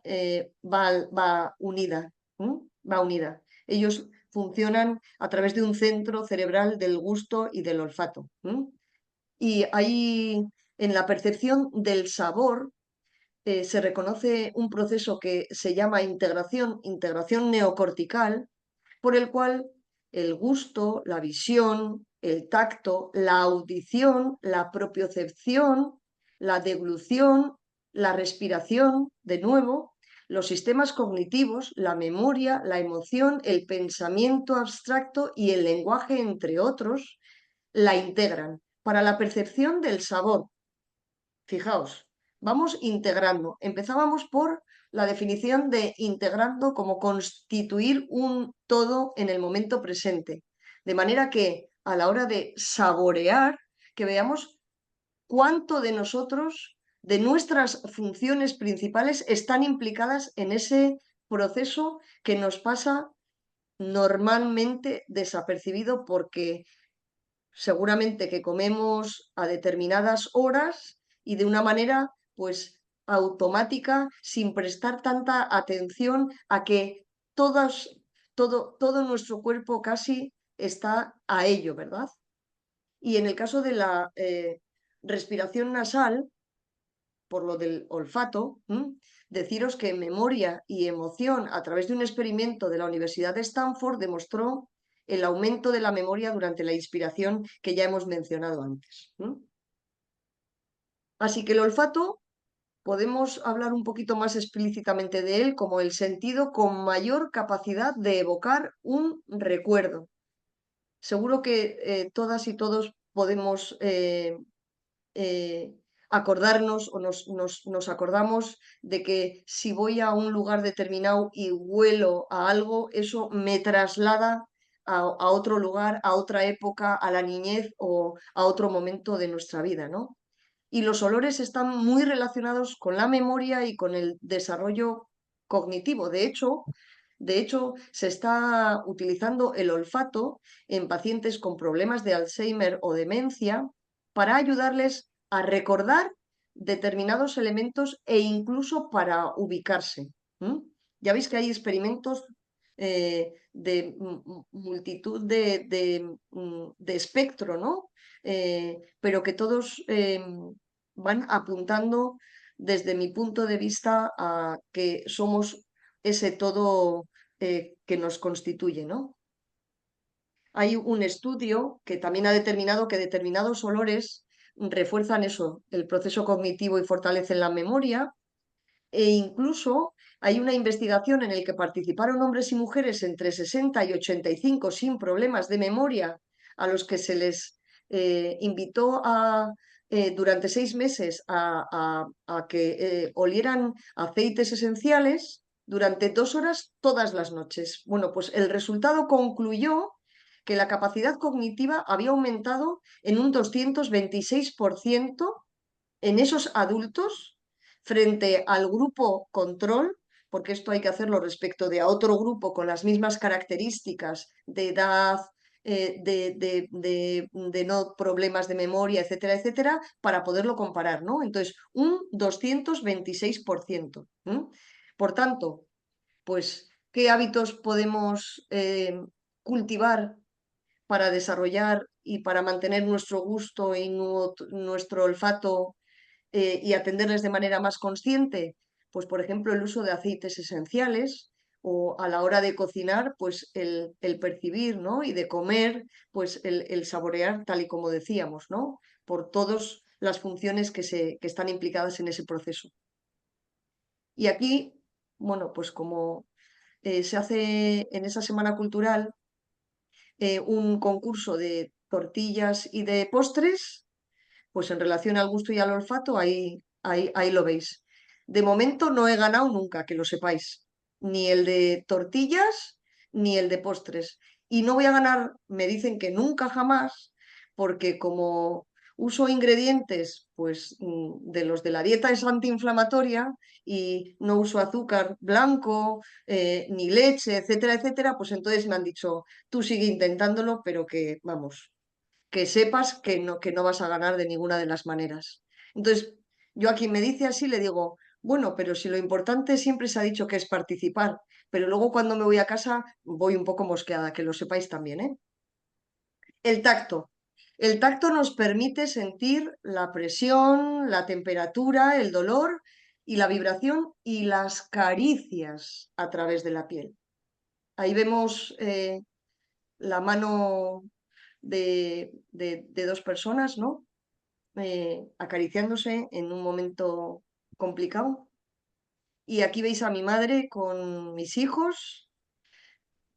unida. Va unida. Ellos funcionan a través de un centro cerebral del gusto y del olfato. Y ahí, en la percepción del sabor, se reconoce un proceso que se llama integración neocortical, por el cual el gusto, la visión, el tacto, la audición, la propiocepción, la deglución, la respiración, de nuevo, los sistemas cognitivos, la memoria, la emoción, el pensamiento abstracto y el lenguaje, entre otros, la integran para la percepción del sabor. Fijaos, vamos integrando. Empezábamos por la definición de integrando como constituir un todo en el momento presente. De manera que a la hora de saborear, que veamos cuánto de nosotros, de nuestras funciones principales, están implicadas en ese proceso que nos pasa normalmente desapercibido porque seguramente que comemos a determinadas horas y de una manera pues automática, sin prestar tanta atención a que todo nuestro cuerpo casi está a ello, ¿verdad? Y en el caso de la respiración nasal, por lo del olfato, deciros que memoria y emoción, a través de un experimento de la Universidad de Stanford, demostró el aumento de la memoria durante la inspiración que ya hemos mencionado antes. Así que el olfato podemos hablar un poquito más explícitamente de él como el sentido con mayor capacidad de evocar un recuerdo. Seguro que todas y todos podemos acordarnos o nos acordamos de que si voy a un lugar determinado y huelo a algo, eso me traslada a otro lugar, a otra época, a la niñez o a otro momento de nuestra vida, ¿no? Y los olores están muy relacionados con la memoria y con el desarrollo cognitivo. De hecho, se está utilizando el olfato en pacientes con problemas de Alzheimer o demencia para ayudarles a recordar determinados elementos e incluso para ubicarse. Ya veis que hay experimentos de multitud de espectro, ¿no? Pero que todos van apuntando desde mi punto de vista a que somos ese todo que nos constituye, ¿no? Hay un estudio que también ha determinado que determinados olores refuerzan eso, el proceso cognitivo y fortalecen la memoria, e incluso hay una investigación en la que participaron hombres y mujeres entre 60 y 85 sin problemas de memoria, a los que se les invitó durante 6 meses a que olieran aceites esenciales durante 2 horas todas las noches. Bueno, pues el resultado concluyó que la capacidad cognitiva había aumentado en un 226% en esos adultos frente al grupo control, porque esto hay que hacerlo respecto de a otro grupo con las mismas características de edad, de no problemas de memoria, etcétera, etcétera, para poderlo comparar, ¿no? Entonces, un 226%. Por tanto, pues, ¿qué hábitos podemos cultivar para desarrollar y para mantener nuestro gusto y nuestro olfato y atenderles de manera más consciente? Pues, por ejemplo, el uso de aceites esenciales o a la hora de cocinar, pues el percibir, ¿no? Y de comer, pues el saborear, tal y como decíamos, ¿no? Por todas las funciones que están implicadas en ese proceso. Y aquí, bueno, pues como se hace en esa Semana Cultural un concurso de tortillas y de postres, pues en relación al gusto y al olfato, ahí lo veis. De momento no he ganado nunca, que lo sepáis, ni el de tortillas ni el de postres. Y no voy a ganar, me dicen que nunca jamás, porque como uso ingredientes pues de los de la dieta es antiinflamatoria y no uso azúcar blanco, ni leche, etcétera, etcétera, pues entonces me han dicho, tú sigue intentándolo, pero que, vamos, que sepas que no vas a ganar de ninguna de las maneras. Entonces, yo a quien me dice así le digo, bueno, pero si lo importante siempre se ha dicho que es participar, pero luego cuando me voy a casa voy un poco mosqueada, que lo sepáis también, ¿eh? El tacto. El tacto nos permite sentir la presión, la temperatura, el dolor y la vibración y las caricias a través de la piel. Ahí vemos la mano de dos personas, ¿no? Acariciándose en un momento complicado. Y aquí veis a mi madre con mis hijos,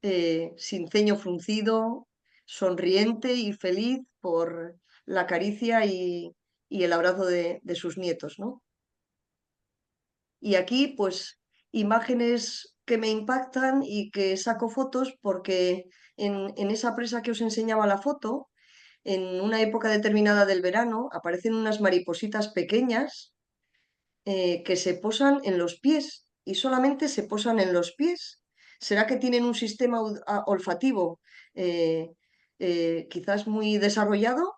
sin ceño fruncido, sonriente y feliz por la caricia y el abrazo de sus nietos, ¿no? Y aquí, pues, imágenes que me impactan y que saco fotos porque en esa presa que os enseñaba la foto, en una época determinada del verano, aparecen unas maripositas pequeñas que se posan en los pies y solamente se posan en los pies. ¿Será que tienen un sistema olfativo eh, quizás muy desarrollado?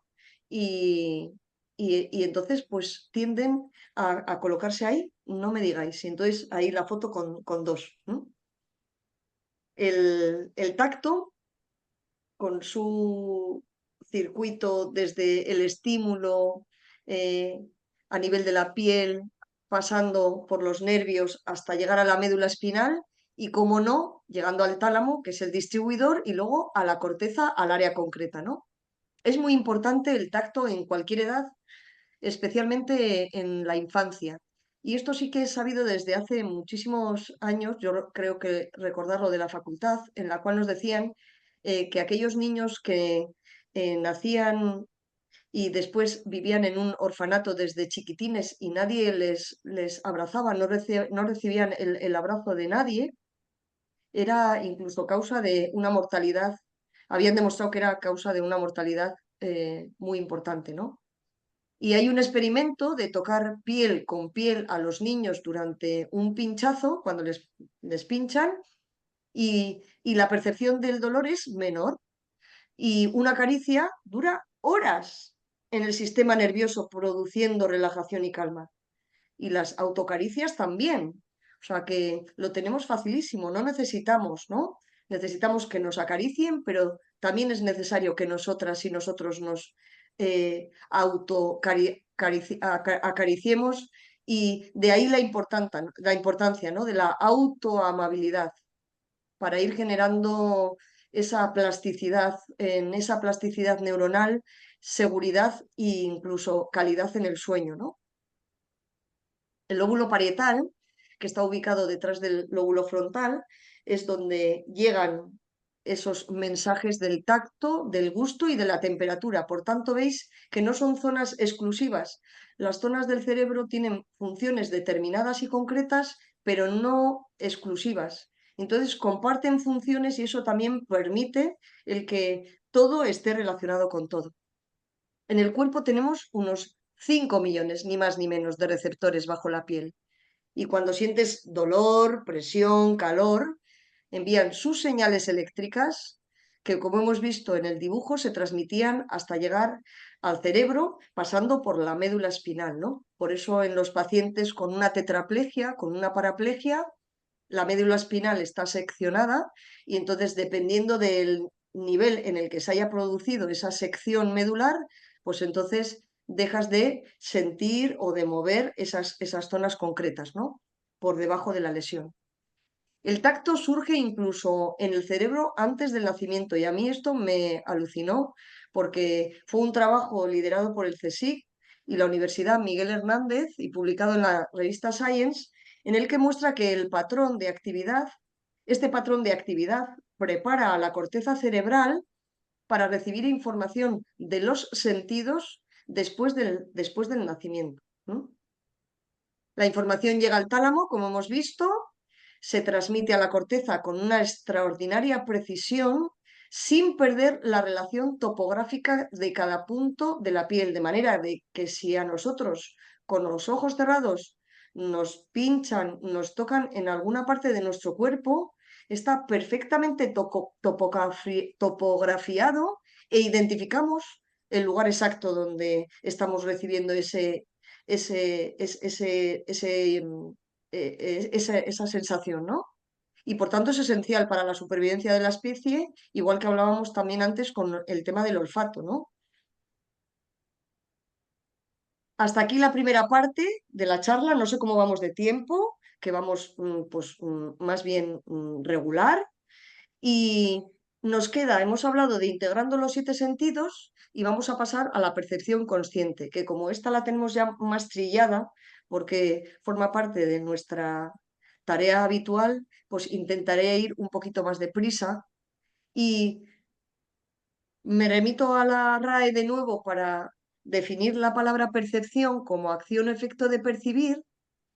Y, y entonces pues tienden a colocarse ahí, no me digáis. Y entonces ahí la foto con dos. ¿No? El tacto con su circuito desde el estímulo eh, a nivel de la piel, pasando por los nervios hasta llegar a la médula espinal y, como no, llegando al tálamo, que es el distribuidor, y luego a la corteza, al área concreta, ¿no? Es muy importante el tacto en cualquier edad, especialmente en la infancia. Y esto sí que he sabido desde hace muchísimos años, yo creo que recordarlo de la facultad, en la cual nos decían que aquellos niños que nacían y después vivían en un orfanato desde chiquitines y nadie les abrazaba, no recibían el abrazo de nadie, era incluso causa de una mortalidad, habían demostrado que era causa de una mortalidad muy importante, ¿no? Y hay un experimento de tocar piel con piel a los niños durante un pinchazo, cuando les pinchan, y la percepción del dolor es menor. Y una caricia dura horas en el sistema nervioso produciendo relajación y calma. Y las autocaricias también. O sea que lo tenemos facilísimo, no necesitamos, ¿no? Necesitamos que nos acaricien, pero también es necesario que nosotras y nosotros nos acariciemos, y de ahí la importancia, ¿no? De la autoamabilidad para ir generando esa plasticidad, en esa plasticidad neuronal, seguridad e incluso calidad en el sueño, ¿no? El lóbulo parietal, que está ubicado detrás del lóbulo frontal, es donde llegan esos mensajes del tacto, del gusto y de la temperatura. Por tanto, veis que no son zonas exclusivas. Las zonas del cerebro tienen funciones determinadas y concretas, pero no exclusivas. Entonces, comparten funciones y eso también permite el que todo esté relacionado con todo. En el cuerpo tenemos unos 5 millones, ni más ni menos, de receptores bajo la piel. Y cuando sientes dolor, presión, calor, envían sus señales eléctricas que, como hemos visto en el dibujo, se transmitían hasta llegar al cerebro, pasando por la médula espinal, ¿no? Por eso en los pacientes con una tetraplegia, con una paraplegia, la médula espinal está seccionada y entonces, dependiendo del nivel en el que se haya producido esa sección medular, pues entonces dejas de sentir o de mover esas zonas concretas, ¿no? Por debajo de la lesión. El tacto surge incluso en el cerebro antes del nacimiento y a mí esto me alucinó porque fue un trabajo liderado por el CSIC y la Universidad Miguel Hernández y publicado en la revista Science, en el que muestra que este patrón de actividad prepara a la corteza cerebral para recibir información de los sentidos después del nacimiento, ¿no? La información llega al tálamo, como hemos visto, se transmite a la corteza con una extraordinaria precisión sin perder la relación topográfica de cada punto de la piel, de manera de que si a nosotros con los ojos cerrados nos pinchan, nos tocan en alguna parte de nuestro cuerpo, está perfectamente topografiado e identificamos el lugar exacto donde estamos recibiendo esa sensación, ¿no? y por tanto es esencial para la supervivencia de la especie, igual que hablábamos también antes con el tema del olfato, ¿no? Hasta aquí la primera parte de la charla, no sé cómo vamos de tiempo, que vamos pues más bien regular. Y nos queda, hemos hablado de integrando los 7 sentidos y vamos a pasar a la percepción consciente, que como esta la tenemos ya más trillada, porque forma parte de nuestra tarea habitual, pues intentaré ir un poquito más deprisa y me remito a la RAE de nuevo para definir la palabra percepción como acción o efecto de percibir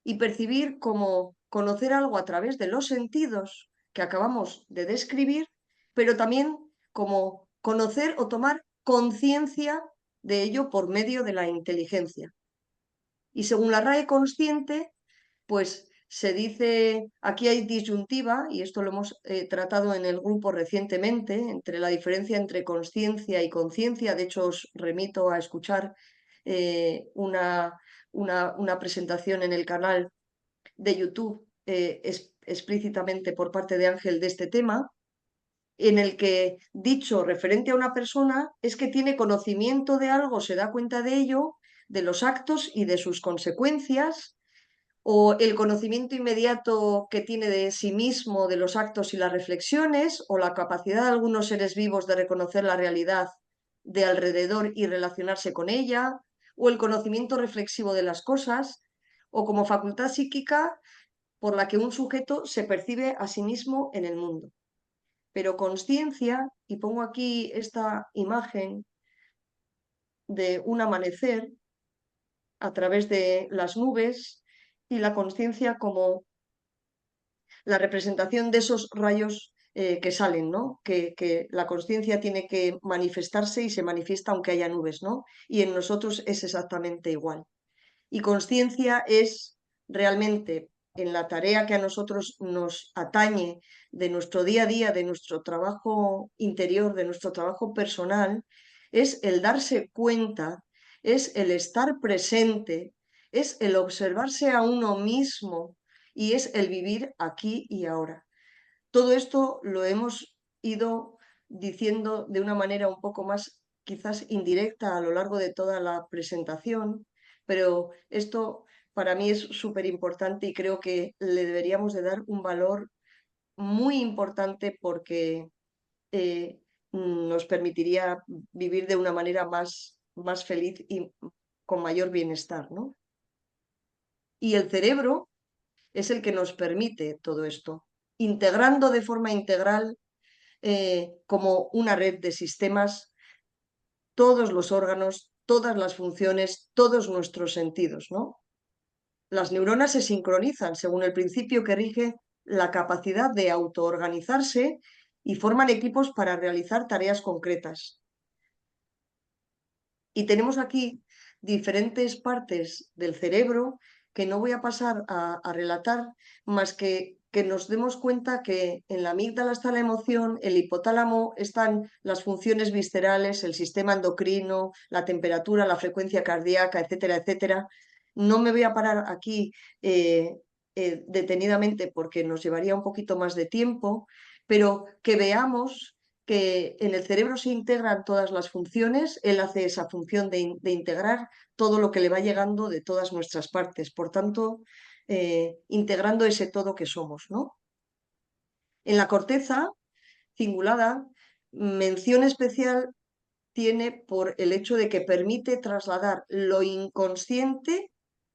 y percibir como conocer algo a través de los sentidos que acabamos de describir, pero también como conocer o tomar conciencia de ello por medio de la inteligencia. Y según la RAE consciente, pues se dice, aquí hay disyuntiva, y esto lo hemos tratado en el grupo recientemente, entre la diferencia entre consciencia y conciencia. De hecho, os remito a escuchar una presentación en el canal de YouTube explícitamente por parte de Ángel de este tema, en el que dicho referente a una persona es que tiene conocimiento de algo, se da cuenta de ello, de los actos y de sus consecuencias, o el conocimiento inmediato que tiene de sí mismo, de los actos y las reflexiones, o la capacidad de algunos seres vivos de reconocer la realidad de alrededor y relacionarse con ella, o el conocimiento reflexivo de las cosas, o como facultad psíquica por la que un sujeto se percibe a sí mismo en el mundo. Pero consciencia, y pongo aquí esta imagen de un amanecer a través de las nubes, y la consciencia como la representación de esos rayos que salen, ¿no? Que la consciencia tiene que manifestarse y se manifiesta aunque haya nubes, ¿no? Y en nosotros es exactamente igual. Y consciencia es realmente en la tarea que a nosotros nos atañe de nuestro día a día, de nuestro trabajo interior, de nuestro trabajo personal, es el darse cuenta, es el estar presente, es el observarse a uno mismo y es el vivir aquí y ahora. Todo esto lo hemos ido diciendo de una manera un poco más quizás indirecta a lo largo de toda la presentación, pero esto para mí es súper importante y creo que le deberíamos de dar un valor muy importante porque nos permitiría vivir de una manera más feliz y con mayor bienestar, ¿no? Y el cerebro es el que nos permite todo esto, integrando de forma integral como una red de sistemas todos los órganos, todas las funciones, todos nuestros sentidos, ¿no? Las neuronas se sincronizan según el principio que rige la capacidad de autoorganizarse y forman equipos para realizar tareas concretas. Y tenemos aquí diferentes partes del cerebro que no voy a pasar a relatar, más que nos demos cuenta que en la amígdala está la emoción, el hipotálamo están las funciones viscerales, el sistema endocrino, la temperatura, la frecuencia cardíaca, etcétera, etcétera. No me voy a parar aquí detenidamente porque nos llevaría un poquito más de tiempo, pero que veamos que en el cerebro se integran todas las funciones, él hace esa función de integrar todo lo que le va llegando de todas nuestras partes, por tanto, integrando ese todo que somos, ¿no? En la corteza cingulada, mención especial tiene por el hecho de que permite trasladar lo inconsciente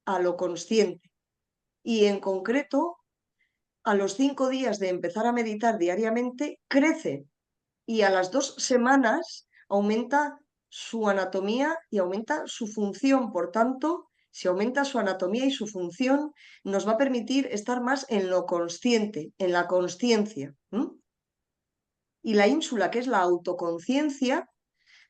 a lo consciente. Y en concreto, a los 5 días de empezar a meditar diariamente, crece y a las 2 semanas aumenta su anatomía y aumenta su función. Por tanto, si aumenta su anatomía y su función, nos va a permitir estar más en lo consciente, en la consciencia. Y la ínsula, que es la autoconciencia,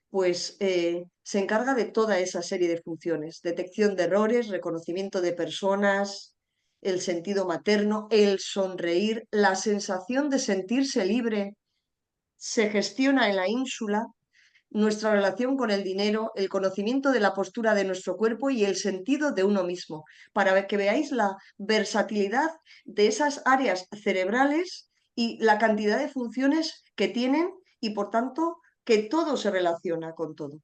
pues se encarga de toda esa serie de funciones: detección de errores, reconocimiento de personas, el sentido materno, el sonreír, la sensación de sentirse libre se gestiona en la ínsula, nuestra relación con el dinero, el conocimiento de la postura de nuestro cuerpo y el sentido de uno mismo, para que veáis la versatilidad de esas áreas cerebrales y la cantidad de funciones que tienen y por tanto que todo se relaciona con todo.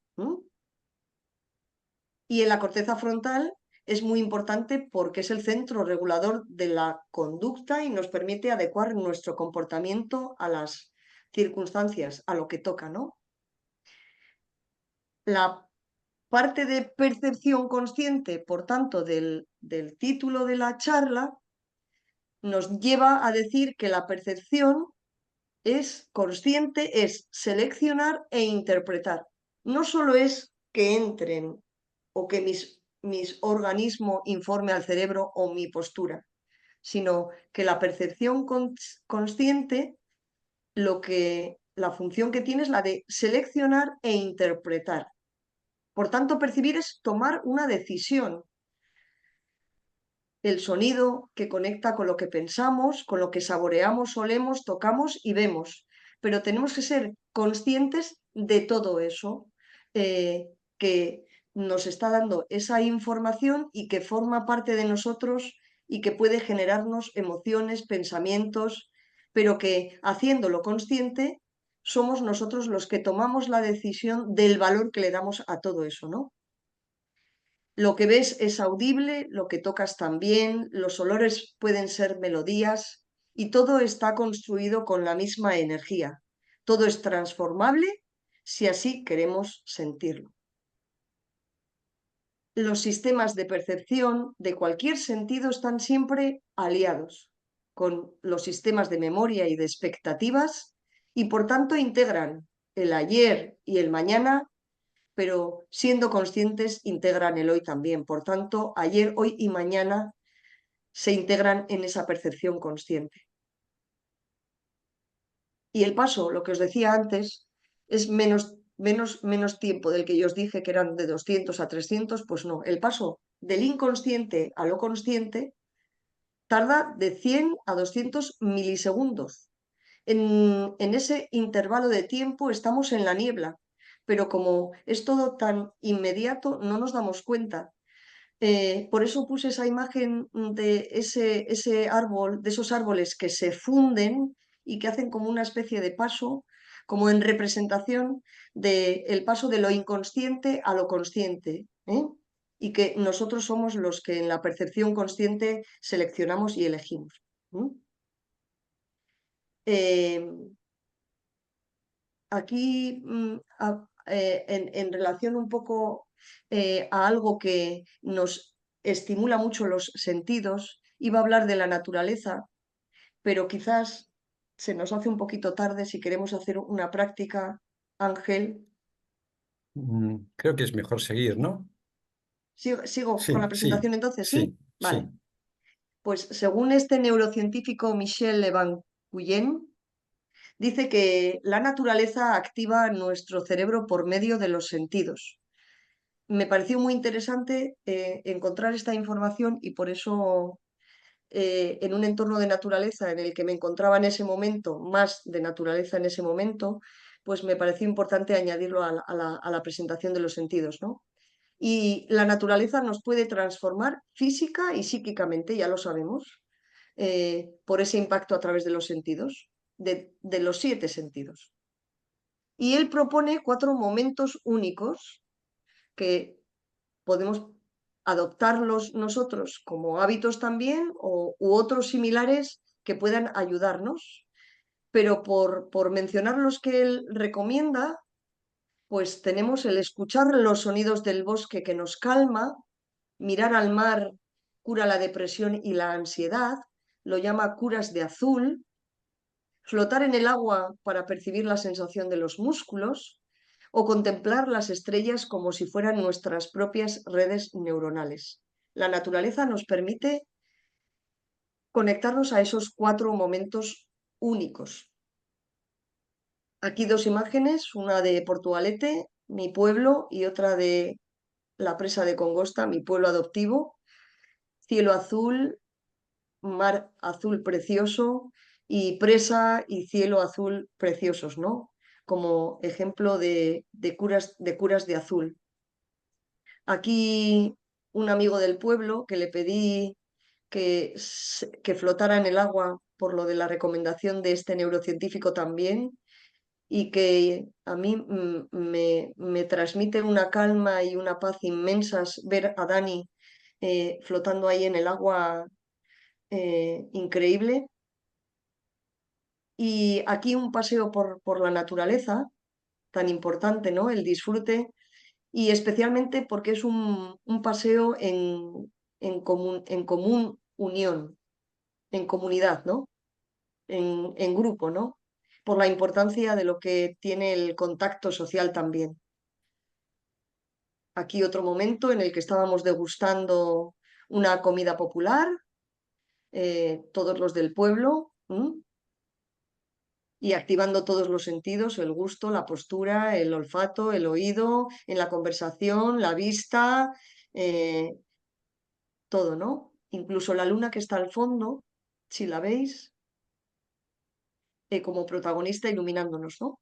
Y en la corteza frontal es muy importante porque es el centro regulador de la conducta y nos permite adecuar nuestro comportamiento a las circunstancias, a lo que toca, ¿no? La parte de percepción consciente, por tanto, del título de la charla, nos lleva a decir que la percepción es consciente, es seleccionar e interpretar. No solo es que entren o que mis organismos informe al cerebro o mi postura, sino que la percepción consciente, la función que tiene es la de seleccionar e interpretar. Por tanto, percibir es tomar una decisión. El sonido que conecta con lo que pensamos, con lo que saboreamos, olemos, tocamos y vemos. Pero tenemos que ser conscientes de todo eso que nos está dando esa información y que forma parte de nosotros y que puede generarnos emociones, pensamientos, pero que haciéndolo consciente somos nosotros los que tomamos la decisión del valor que le damos a todo eso, ¿no? Lo que ves es audible, lo que tocas también, los olores pueden ser melodías y todo está construido con la misma energía. Todo es transformable si así queremos sentirlo. Los sistemas de percepción de cualquier sentido están siempre aliados con los sistemas de memoria y de expectativas y por tanto integran el ayer y el mañana, pero siendo conscientes integran el hoy también. Por tanto, ayer, hoy y mañana se integran en esa percepción consciente. Y el paso, lo que os decía antes, es menos tiempo del que yo os dije que eran de 200 a 300, pues no, el paso del inconsciente a lo consciente tarda de 100 a 200 milisegundos. En ese intervalo de tiempo estamos en la niebla, pero como es todo tan inmediato, no nos damos cuenta. Por eso puse esa imagen de ese árbol, de esos árboles que se funden y que hacen como una especie de paso, como en representación del paso de lo inconsciente a lo consciente, ¿eh? Y que nosotros somos los que en la percepción consciente seleccionamos y elegimos. Eh, Aquí, en relación un poco a algo que nos estimula mucho los sentidos, iba a hablar de la naturaleza, pero quizás se nos hace un poquito tarde si queremos hacer una práctica, Ángel. Creo que es mejor seguir, ¿no? ¿Sigo con la Sí, sí, presentación entonces? ¿Sí? sí, Vale. sí. Pues según este neurocientífico Michel Levancuyen, dice que la naturaleza activa nuestro cerebro por medio de los sentidos. Me pareció muy interesante encontrar esta información y por eso en un entorno de naturaleza en el que me encontraba en ese momento, más de naturaleza en ese momento, pues me pareció importante añadirlo a la presentación de los sentidos, ¿no? Y la naturaleza nos puede transformar física y psíquicamente, ya lo sabemos, por ese impacto a través de los sentidos, de los 7 sentidos. Y él propone 4 momentos únicos que podemos adoptarlos nosotros como hábitos también u otros similares que puedan ayudarnos. Pero por mencionar los que él recomienda, pues tenemos el escuchar los sonidos del bosque que nos calma, mirar al mar cura la depresión y la ansiedad, lo llama curas de azul, flotar en el agua para percibir la sensación de los músculos o contemplar las estrellas como si fueran nuestras propias redes neuronales. La naturaleza nos permite conectarnos a esos 4 momentos únicos. Aquí 2 imágenes, una de Portugalete, mi pueblo, y otra de la presa de Congosta, mi pueblo adoptivo. Cielo azul, mar azul precioso y presa y cielo azul preciosos, ¿no? Como ejemplo de curas de azul. Aquí un amigo del pueblo que le pedí que flotara en el agua por lo de la recomendación de este neurocientífico también, y que a mí me transmite una calma y una paz inmensas ver a Dani flotando ahí en el agua, increíble. Y aquí un paseo por la naturaleza, tan importante, ¿no? El disfrute, y especialmente porque es un paseo en común unión, en comunidad, ¿no? En grupo, ¿no? Por la importancia de lo que tiene el contacto social también. Aquí otro momento en el que estábamos degustando una comida popular, todos los del pueblo, y activando todos los sentidos, el gusto, la postura, el olfato, el oído, en la conversación, la vista, todo, ¿no? Incluso la luna que está al fondo, si la veis, como protagonista iluminándonos, ¿no?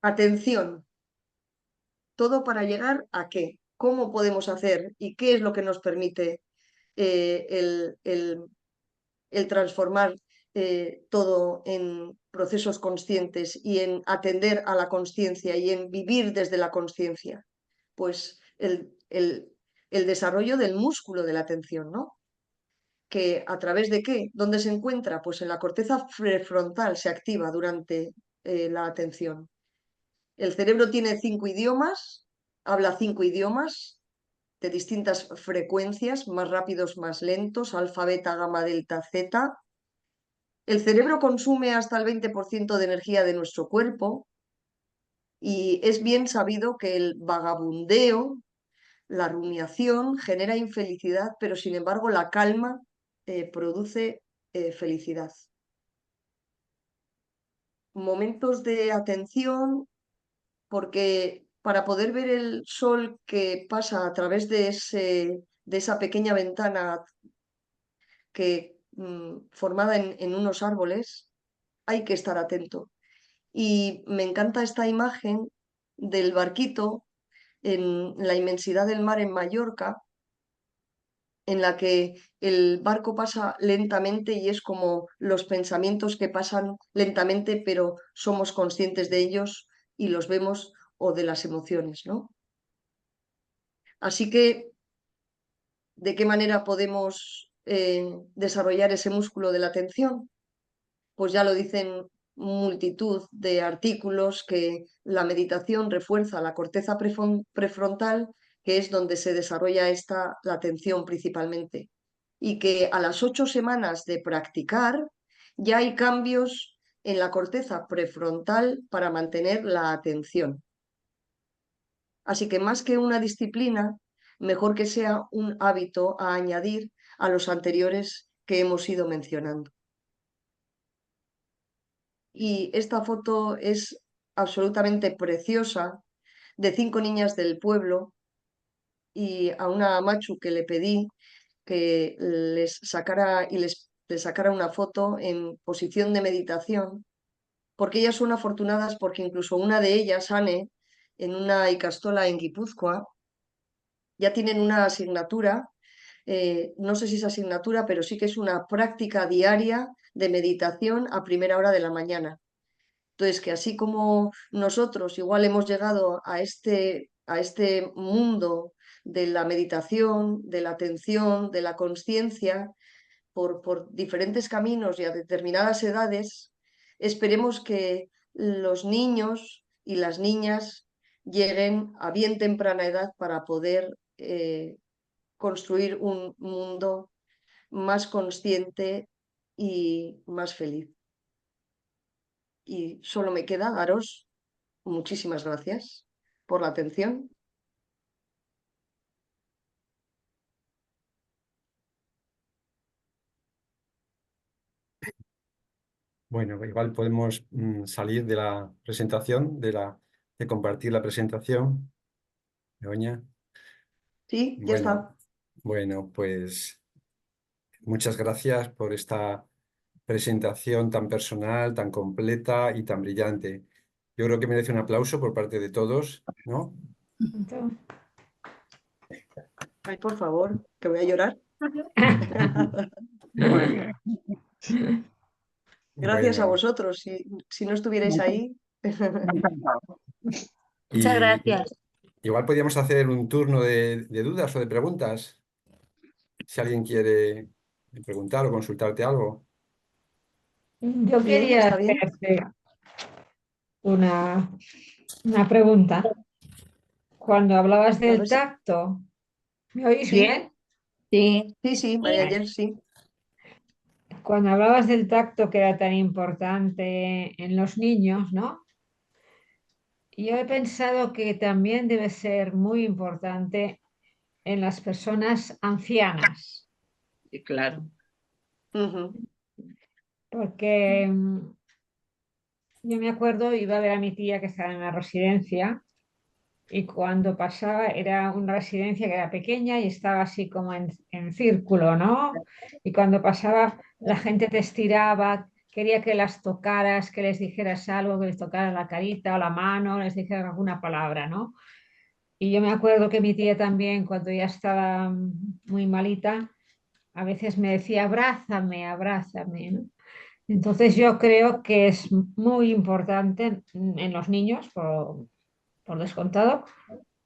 Atención, todo para llegar a qué, cómo podemos hacer y qué es lo que nos permite el transformar todo en procesos conscientes y en atender a la consciencia y en vivir desde la consciencia. Pues el desarrollo del músculo de la atención, ¿no? Que a través de qué, ¿dónde se encuentra? Pues en la corteza prefrontal se activa durante la atención. El cerebro tiene 5 idiomas, habla 5 idiomas de distintas frecuencias, más rápidos, más lentos, alfa, beta, gamma, delta, zeta. El cerebro consume hasta el 20% de energía de nuestro cuerpo, y es bien sabido que el vagabundeo, la rumiación, genera infelicidad, pero sin embargo la calma produce felicidad. Momentos de atención, porque para poder ver el sol que pasa a través de esa pequeña ventana formada en unos árboles, hay que estar atento. Y me encanta esta imagen del barquito en la inmensidad del mar en Mallorca, en la que el barco pasa lentamente y es como los pensamientos que pasan lentamente, pero somos conscientes de ellos y los vemos, o de las emociones, ¿no? Así que, ¿de qué manera podemos desarrollar ese músculo de la atención? Pues ya lo dicen multitud de artículos, que la meditación refuerza la corteza prefrontal, que es donde se desarrolla la atención principalmente, y que a las 8 semanas de practicar ya hay cambios en la corteza prefrontal para mantener la atención. Así que más que una disciplina, mejor que sea un hábito a añadir a los anteriores que hemos ido mencionando. Y esta foto es absolutamente preciosa, de 5 niñas del pueblo, y a una machu que le pedí que les sacara una foto en posición de meditación, porque ellas son afortunadas, porque incluso una de ellas, Anne, en una ikastola en Guipúzcoa, ya tienen una asignatura, no sé si es asignatura, pero sí que es una práctica diaria de meditación a primera hora de la mañana. Entonces, que así como nosotros igual hemos llegado a este mundo de la meditación, de la atención, de la consciencia, por diferentes caminos y a determinadas edades, esperemos que los niños y las niñas lleguen a bien temprana edad para poder construir un mundo más consciente y más feliz. Y solo me queda daros muchísimas gracias por la atención. Bueno, igual podemos salir de la presentación, de compartir la presentación. Begoña. Sí, ya Bueno, está. bueno, pues muchas gracias por esta presentación tan personal, tan completa y tan brillante. Yo creo que merece un aplauso por parte de todos, ¿no? Ay, por favor, que voy a llorar. Muy bien. Gracias a Bueno, vosotros. Si no estuvierais ahí. Me ha encantado. Muchas y gracias. igual podríamos hacer un turno de dudas o de preguntas, si alguien quiere preguntar o consultarte algo. Yo Bien, quería está bien. hacerte una, una pregunta. Cuando hablabas A del ver si. tacto, ¿me oís Sí, bien? Sí. sí, sí, María Ayer, sí. Cuando hablabas del tacto que era tan importante en los niños, ¿no? Yo he pensado que también debe ser muy importante en las personas ancianas, Sí, claro. Ujú, porque yo me acuerdo, iba a ver a mi tía que estaba en la residencia y cuando pasaba era una residencia que era pequeña y estaba así como en círculo, ¿no? Y cuando pasaba la gente te estiraba, quería que las tocaras, que les dijeras algo, que les tocaras la carita o la mano, les dijeras alguna palabra, ¿no? Y yo me acuerdo que mi tía también, cuando ya estaba muy malita, a veces me decía, abrázame, abrázame, ¿no? Entonces yo creo que es muy importante en los niños, por descontado,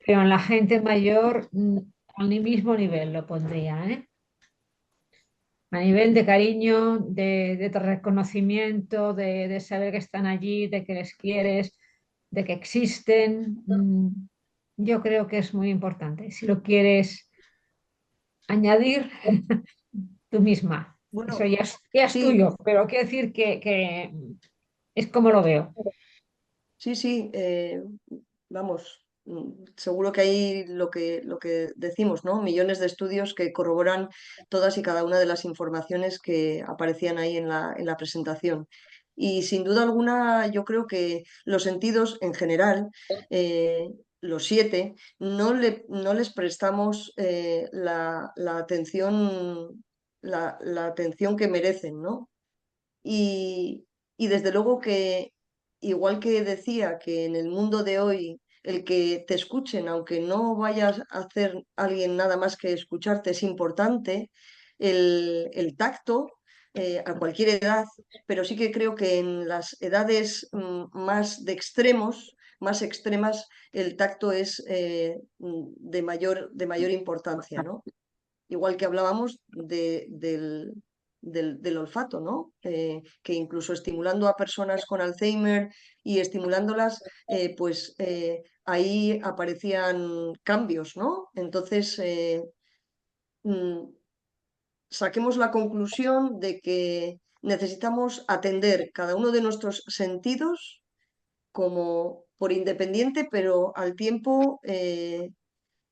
pero en la gente mayor al mismo nivel lo pondría, ¿eh? A nivel de cariño, de reconocimiento, de saber que están allí, de que les quieres, de que existen. Yo creo que es muy importante. Si lo quieres añadir tú misma, eso Bueno, ya es sí, tuyo, pero quiero decir que es como lo veo. sí, sí. Vamos, seguro que hay lo que decimos, ¿no? Millones de estudios que corroboran todas y cada una de las informaciones que aparecían ahí en la presentación. Y sin duda alguna, yo creo que los sentidos en general, eh, los 7, no les prestamos la atención, la atención que merecen, ¿no? Y, y desde luego que, igual que decía que en el mundo de hoy, el que te escuchen, aunque no vayas a hacer alguien nada más que escucharte, es importante, el tacto a cualquier edad, pero sí que creo que en las edades más de extremos, más extremas, el tacto es de mayor importancia, ¿no? Igual que hablábamos del olfato, ¿no? Que incluso estimulando a personas con Alzheimer y estimulándolas, pues ahí aparecían cambios, ¿no? Entonces, mm, saquemos la conclusión de que necesitamos atender cada uno de nuestros sentidos como por independiente, pero al tiempo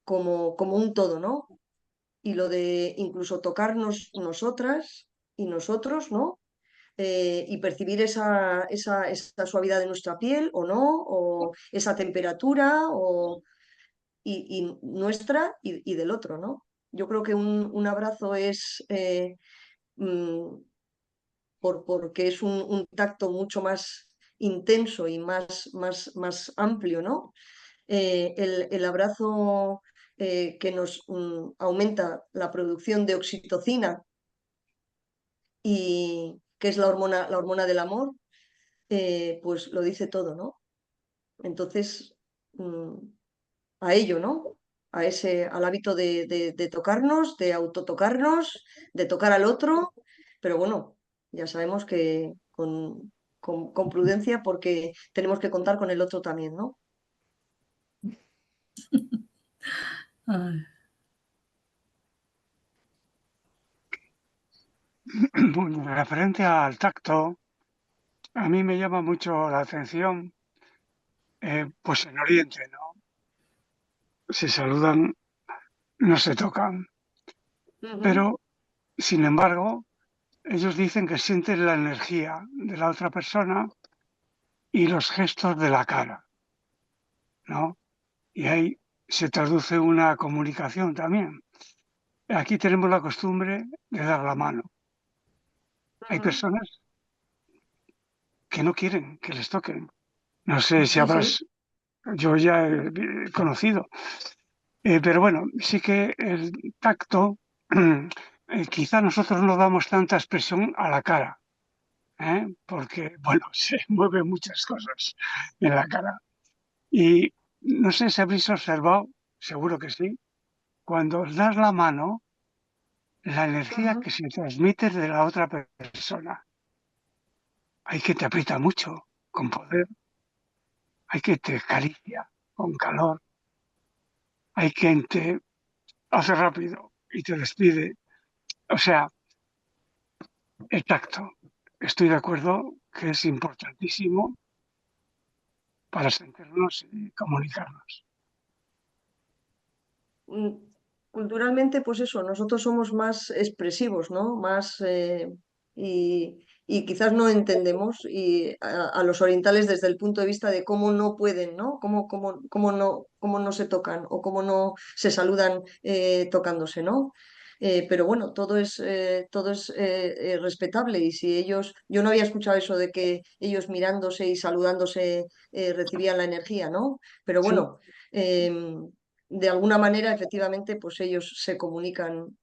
como un todo, ¿no? Y lo de incluso tocarnos nosotras y nosotros, ¿no? Y percibir esa suavidad de nuestra piel o no, o esa temperatura y nuestra y del otro, ¿no? Yo creo que un abrazo es, mm, porque es un tacto mucho más intenso y más amplio, ¿no? El abrazo que nos aumenta la producción de oxitocina y que es la hormona del amor, pues lo dice todo, ¿no? Entonces, mm, a ello, ¿no? Al hábito de tocarnos, de autotocarnos, de tocar al otro, pero bueno, ya sabemos que con prudencia porque tenemos que contar con el otro también, ¿no? Ay, Bueno, referente al tacto, a mí me llama mucho la atención, pues en Oriente, ¿no? Se saludan, no se tocan, Ujú, pero sin embargo, ellos dicen que sienten la energía de la otra persona y los gestos de la cara, ¿no? Y ahí se traduce una comunicación también. Aquí tenemos la costumbre de dar la mano. Hay ujú. personas que no quieren que les toquen. No sé si Sí, sí. yo ya he conocido. Pero bueno, sí que el tacto quizá nosotros no damos tanta expresión a la cara, porque, bueno, se mueven muchas cosas en la cara. Y no sé si habéis observado, seguro que sí, cuando os das la mano, la energía que se transmite de la otra persona. Hay que te aprieta mucho, con poder, hay que te acaricia, con calor, hay quien te hace rápido y te despide. O sea, el tacto. Estoy de acuerdo que es importantísimo para sentirnos y comunicarnos. Culturalmente, pues eso, nosotros somos más expresivos, ¿no? Más y quizás no entendemos a los orientales desde el punto de vista de cómo no pueden, ¿no? Cómo no se tocan o cómo no se saludan tocándose, ¿no? Pero bueno, todo es respetable y si ellos, yo no había escuchado eso de que ellos mirándose y saludándose recibían la energía, ¿no? Pero Sí. bueno, de alguna manera, efectivamente, pues ellos se comunican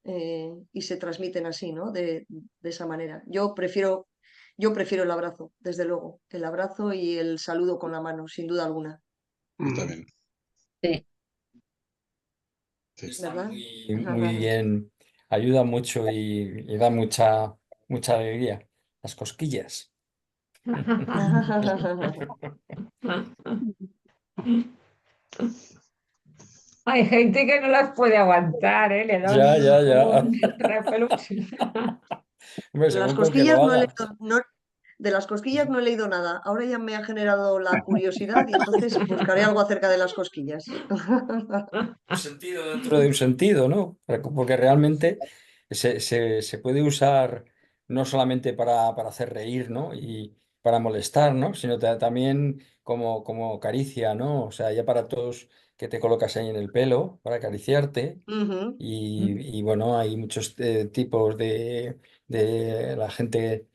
y se transmiten así, ¿no? De esa manera. Yo prefiero el abrazo, desde luego, el abrazo y el saludo con la mano, sin duda alguna, Yo también. Sí. Sí. Está ¿verdad? muy bien, ayuda mucho y da mucha alegría. Las cosquillas. Hay gente que no las puede aguantar, ¿eh? Le da Ya, ya, como ya. un repelús. Hombre, De las según con que cosquillas lo no he hagas. leído, de las cosquillas no he leído nada. Ahora ya me ha generado la curiosidad y entonces buscaré algo acerca de las cosquillas. Un sentido dentro de un sentido, ¿no? Porque realmente se puede usar no solamente para hacer reír, ¿no? Y para molestar, ¿no? Sino también como caricia, ¿no? O sea, ya para todos que te colocas ahí en el pelo, para acariciarte. Ujú, Y bueno, hay muchos tipos de la gente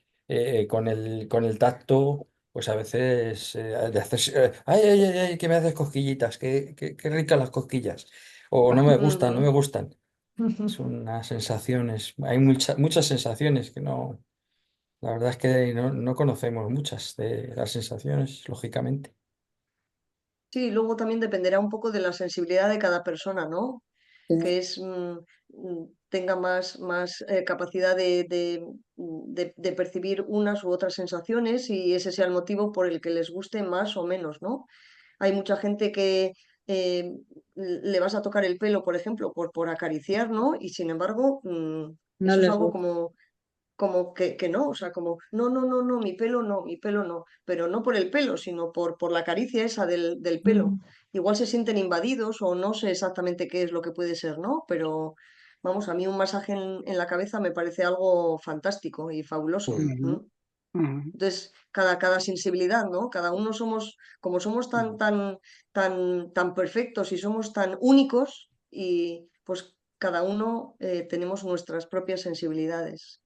con el tacto, pues a veces le haces, ay, ay, ay, ay, que me haces cosquillitas, qué ricas las cosquillas. O no me gustan, no me ujú. gustan. Son unas sensaciones, hay muchas sensaciones que no, la verdad es que no conocemos muchas de las sensaciones, lógicamente. Sí, luego también dependerá un poco de la sensibilidad de cada persona, ¿no? Que es tenga más capacidad de percibir unas u otras sensaciones y ese sea el motivo por el que les guste más o menos, ¿no? Hay mucha gente que eh, le vas a tocar el pelo, por ejemplo, por acariciar, ¿no? Y sin embargo, No eso es les algo gusta. como que no, o sea, como, no, no, no, no, mi pelo no, pero no por el pelo, sino por la caricia esa del pelo. Igual se sienten invadidos o no sé exactamente qué es lo que puede ser, ¿no? Pero vamos, a mí un masaje en la cabeza me parece algo fantástico y fabuloso. Ujú, ujú. Entonces, cada sensibilidad, ¿no? Cada uno somos, como somos tan perfectos y somos tan únicos, y pues cada uno tenemos nuestras propias sensibilidades.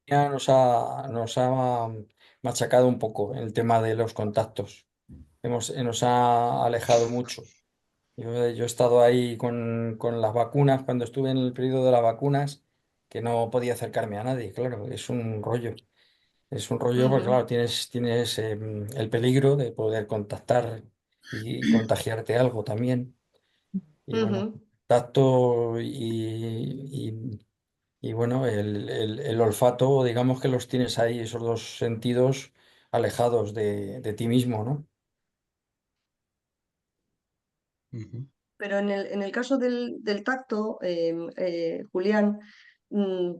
Ya nos ha machacado un poco el tema de los contactos. Nos ha alejado mucho. Yo he estado ahí con las vacunas, cuando estuve en el periodo de las vacunas, que no podía acercarme a nadie, claro, es un rollo. Es un rollo porque, Ujú, claro, tienes el peligro de poder contactar y contagiarte algo también. Y bueno, ujú. tacto y bueno, el olfato, digamos que los tienes ahí, esos dos sentidos alejados de ti mismo, ¿no? Ujú. Pero en el caso del tacto, Julián,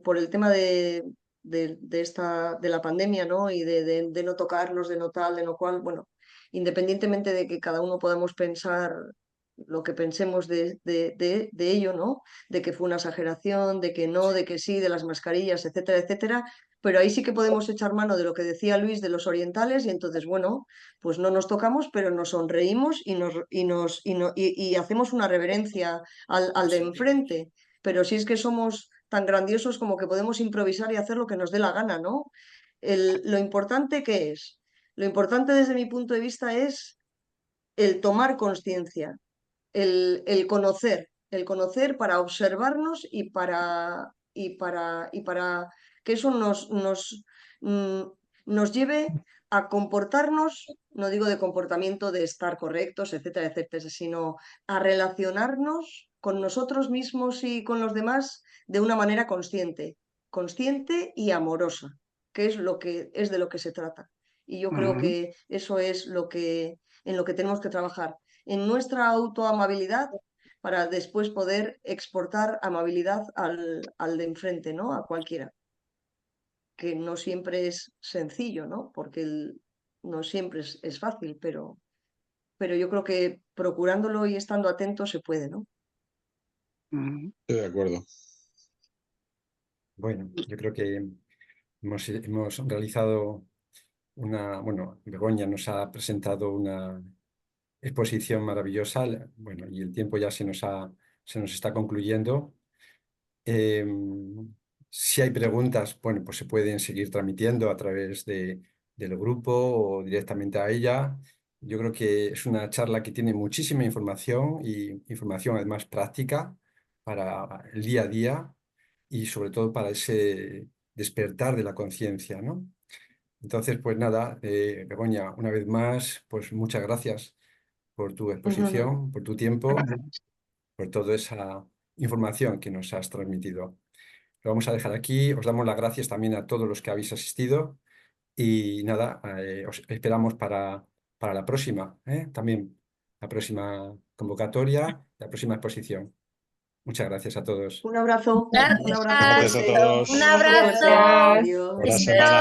por el tema de la pandemia, ¿no? Y de no tocarnos, de no tal, de no cual, bueno, independientemente de que cada uno podamos pensar lo que pensemos de ello, ¿no? De que fue una exageración, de que no, de que sí, de las mascarillas, etcétera, etcétera. Pero ahí sí que podemos echar mano de lo que decía Luis de los orientales y entonces, bueno, pues no nos tocamos, pero nos sonreímos y hacemos una reverencia al de enfrente. Pero si es que somos tan grandiosos como que podemos improvisar y hacer lo que nos dé la gana, ¿no? Lo importante que es, lo importante desde mi punto de vista es el tomar conciencia, el conocer el conocer para observarnos y para que eso nos lleve a comportarnos, no digo de comportamiento de estar correctos, etcétera, etcétera, sino a relacionarnos con nosotros mismos y con los demás de una manera consciente y amorosa, que es de lo que se trata. Y yo creo que eso es en lo que tenemos que trabajar, en nuestra autoamabilidad, para después poder exportar amabilidad al de enfrente, ¿no? A cualquiera. Que no siempre es sencillo, ¿no? Porque no siempre es fácil, pero yo creo que procurándolo y estando atento se puede, ¿no? Estoy de acuerdo. Bueno, yo creo que hemos realizado bueno, Begoña nos ha presentado una exposición maravillosa, bueno, y el tiempo ya se nos está concluyendo. Si hay preguntas, bueno, pues se pueden seguir transmitiendo a través del grupo o directamente a ella. Yo creo que es una charla que tiene muchísima información y información además práctica para el día a día y sobre todo para ese despertar de la conciencia, ¿no? Entonces, pues nada, Begoña, una vez más, pues muchas gracias por tu exposición, por tu tiempo, por toda esa información que nos has transmitido. Lo vamos a dejar aquí. Os damos las gracias también a todos los que habéis asistido y nada, os esperamos para la próxima, también la próxima convocatoria, la próxima exposición. Muchas gracias a todos. Un abrazo. Gracias. Un abrazo. Gracias a todos. Un abrazo. Adiós. Gracias. Adiós. Buena Espero semana.